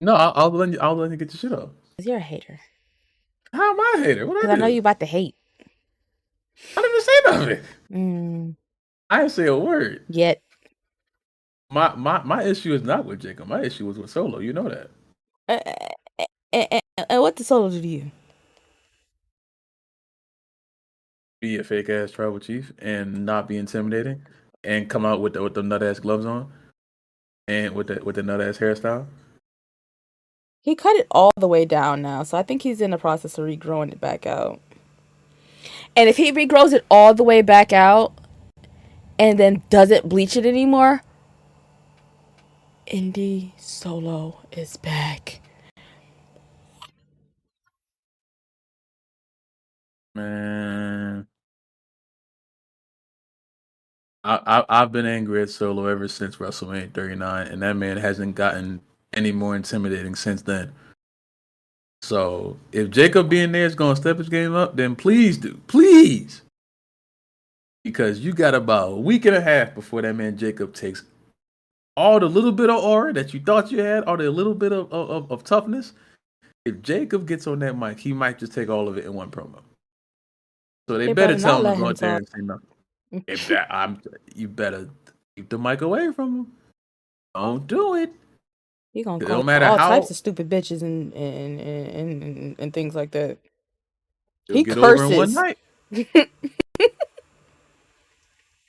no, I'll let you get your shit off. Cause you're a hater. How am I a hater? What Cause I I know do? you about to hate. I didn't even say nothing. Mm, I didn't say a word. yet. My issue is not with Jacob. My issue was with Solo. You know that. And what the Solo do to you? Be a fake ass tribal chief and not be intimidating, and come out with the nut ass gloves on, and with the nut ass hairstyle. He cut it all the way down now, so I think he's in the process of regrowing it back out. And if he regrows it all the way back out and then doesn't bleach it anymore, Indy Solo is back. Man, I've been angry at Solo ever since WrestleMania 39, and that man hasn't gotten any more intimidating since then. So if Jacob being there is gonna step his game up, then please do, please, because you got about a week and a half before that man Jacob takes all the little bit of aura that you thought you had, all the little bit of toughness. If Jacob gets on that mic, he might just take all of it in one promo. So they They better better tell not him to let go him out there talk. and say nothing. If that, you better keep the mic away from him. Don't do it. He gonna It call don't matter all types how of stupid bitches and things like that. he'll He get over in one curses. night.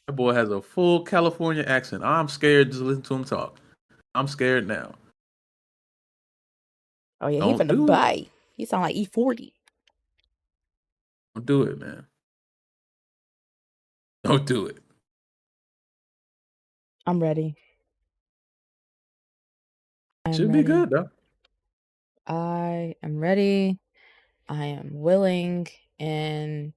That boy has a full California accent. I'm scared just listen to him talk. I'm scared now. Oh yeah, he Don't finna do it. bite. He sound like E40. Don't do it, man. Don't do it. I'm ready. I'm Should be ready. good though. I am ready. I am willing, and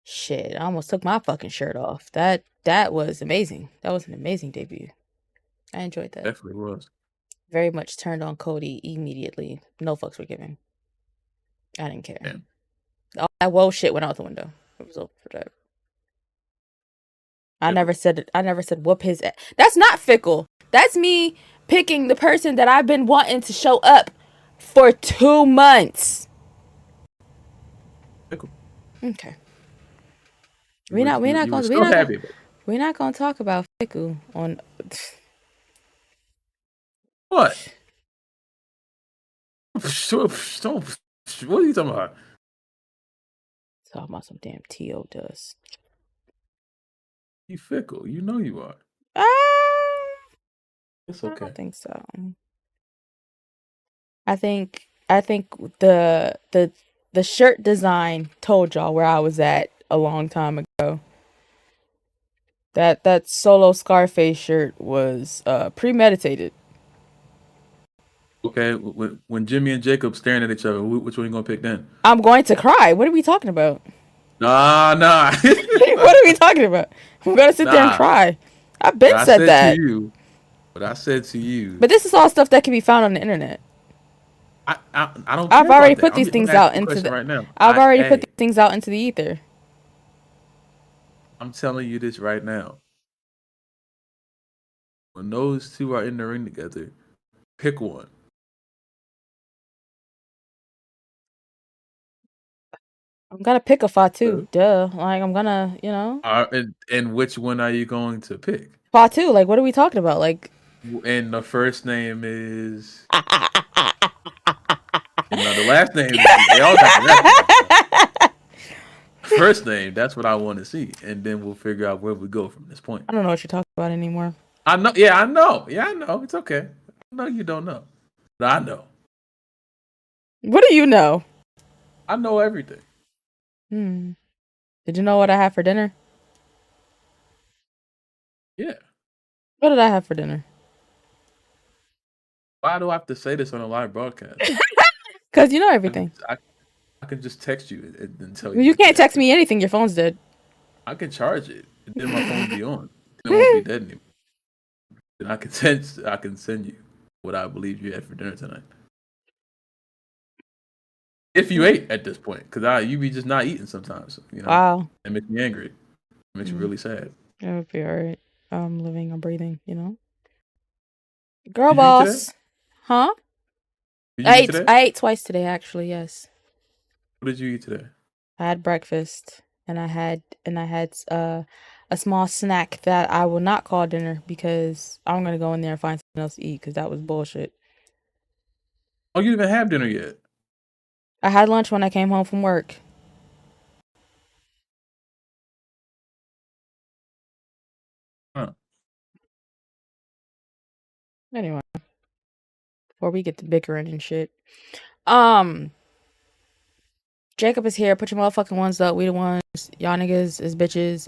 shit, I almost took my fucking shirt off. That was amazing. That was an amazing debut. I enjoyed that. Definitely was. Very much turned on Cody immediately. No fucks were given. I didn't care. Damn. All that woe shit went out the window. It was over for that. I never said whoop his ass. That's not fickle. That's me picking the person that I've been wanting to show up for 2 months. Fickle. Okay. You were so happy about it. We're not gonna talk about fickle on. What? What are you talking about? Talking about some damn T.O. dust. You fickle. You know you are. It's I okay. don't think so. I think the shirt design told y'all where I was at a long time ago. That solo Scarface shirt was premeditated. Okay, when Jimmy and Jacob staring at each other, which one you gonna pick then? I'm going to cry. What are we talking about? Nah. What are we talking about? I'm gonna sit there and cry. I've been said that. What I said to you. But this is all stuff that can be found on the internet. I don't. I've care already about put that. these I'm things gonna ask out you a into question the. right now. I've already put these things out into the ether. I'm telling you this right now. When those two are in the ring together, pick one. I'm gonna pick a Fatu. Duh. Like I'm gonna, And which one are you going to pick? Fatu. Like what are we talking about? Like. And the first name is. The last name, they all got the last name. First name, that's what I want to see, and then we'll figure out where we go from this point. I don't know what you're talking about anymore. I know. Yeah, I know. It's okay. I know you don't know, but I know. What do you know? I know everything. Did you know what I had for dinner? Yeah. What did I have for dinner? Why do I have to say this on a live broadcast? Because you know everything. I can just text you and tell you. You can't text me anything. Your phone's dead. I can charge it, and then my phone will be on. Then it won't be dead anymore. Then I can send you what I believe you had for dinner tonight. If you ate at this point, because you be just not eating sometimes. Wow. It makes me angry. It makes me really sad. It would be alright. I'm living, I'm breathing, Girl boss. Huh? Did you eat today? I ate twice today, actually, yes. What did you eat today? I had breakfast and I had a small snack that I will not call dinner because I'm gonna go in there and find something else to eat because that was bullshit. Oh, you didn't even have dinner yet? I had lunch when I came home from work. Huh. Anyway, before we get to bickering and shit. Jacob is here. Put your motherfucking ones up. We the ones. Y'all niggas is bitches.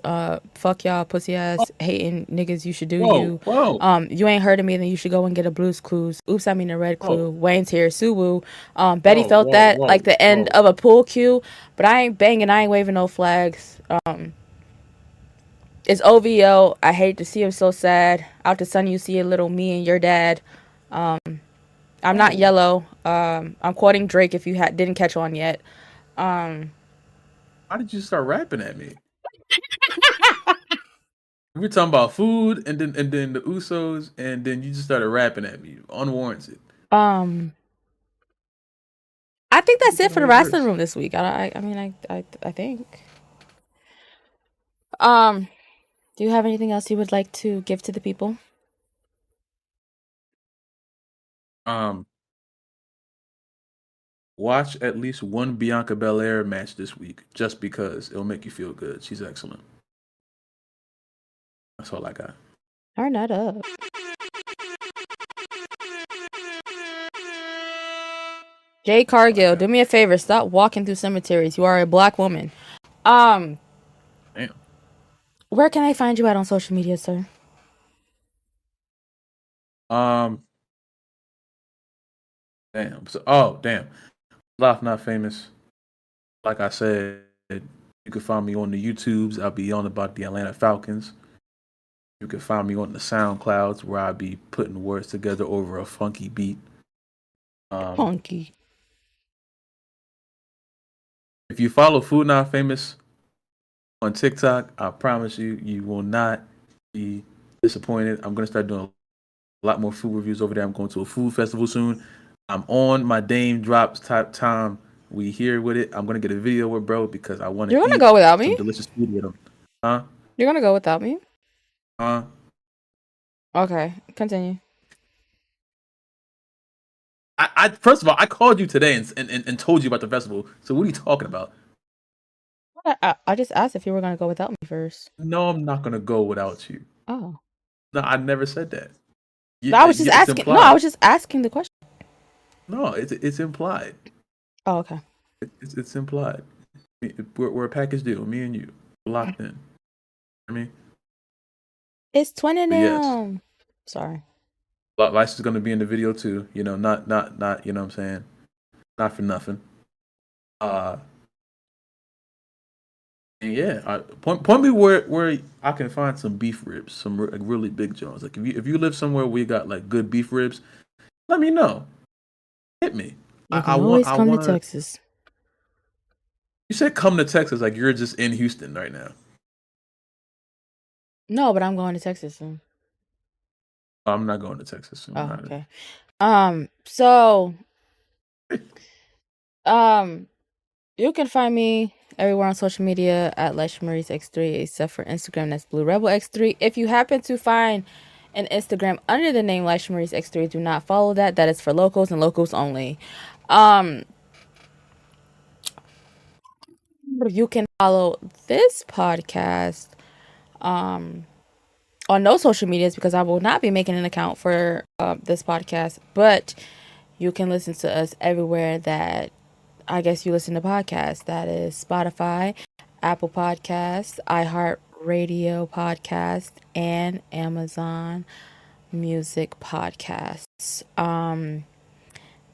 Fuck y'all pussy ass hating niggas. You should do you. Whoa. You ain't heard of me, then you should go and get a Blue's Clues. Oops, I mean a Red Clue. Wayne's here. Suwoo. Betty felt that like the end of a pool cue, but I ain't banging. I ain't waving no flags. It's OVO. I hate to see him so sad. Out to sun, you see a little me and your dad. I'm not yellow. I'm quoting Drake if you didn't catch on yet. Why did you start rapping at me? We were talking about food and then the Usos, and then you just started rapping at me, unwarranted. I think that's it for the Wrasslin Room this week. I think. Do you have anything else you would like to give to the people? Watch at least one Bianca Belair match this week, just because it'll make you feel good. She's excellent. That's all I got. Turn that up. Jay Cargill, do me a favor. Stop walking through cemeteries. You are a black woman. Damn. Where can I find you at on social media, sir? Damn. So, damn. Life Not Famous. Like I said, you can find me on the YouTubes. I'll be on about the Atlanta Falcons. You can find me on the SoundClouds where I'll be putting words together over a funky beat. Funky. If you follow Food Not Famous on TikTok, I promise you, you will not be disappointed. I'm going to start doing a lot more food reviews over there. I'm going to a food festival soon. I'm on my Dame Drops type time. We here with it. I'm going to get a video with bro because I want to You're gonna eat go without me? some delicious food with him. Huh? You're gonna go without me? Huh? Okay, continue. I first of all, I called you today and told you about the festival. So what are you talking about? I just asked if you were gonna go without me first. No, I'm not gonna go without you. Oh. No, I never said that. I was just It's asking. implied. No, I was just asking the question. No, it's implied. Oh, okay. It's implied. We're a package deal. Me and you locked in. I mean, It's 20 now. yes. Sorry. Lysha's gonna be in the video too. You know, not. You know what I'm saying? Not for nothing. And yeah, point me where I can find some beef ribs, some really big joints. Like if you live somewhere where you got like good beef ribs, let me know. Hit me. You can always come to Texas. You said come to Texas like you're just in Houston right now. No, but I'm going to Texas soon. I'm not going to Texas soon. Oh, okay. So, you can find me everywhere on social media at Lysha Maurice X3, except for Instagram. That's Blue Rebel X3. If you happen to find an Instagram under the name Lysha Maurice X3, do not follow that. That is for locals and locals only. You can follow this podcast on no social medias because I will not be making an account for this podcast, but you can listen to us everywhere that I guess you listen to podcasts. That is Spotify, Apple Podcasts, iHeartRadio Podcast, and Amazon Music Podcasts.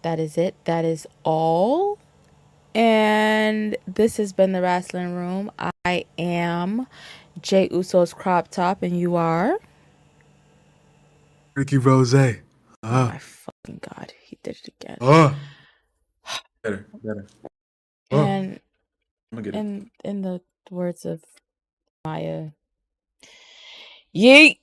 That is it. That is all. And this has been the Wrasslin Room. I am Jay Uso's crop top, and you are Ricky Rose. Oh my fucking god, he did it again. Better. And I'm gonna get it. in the words of Maya, yeet.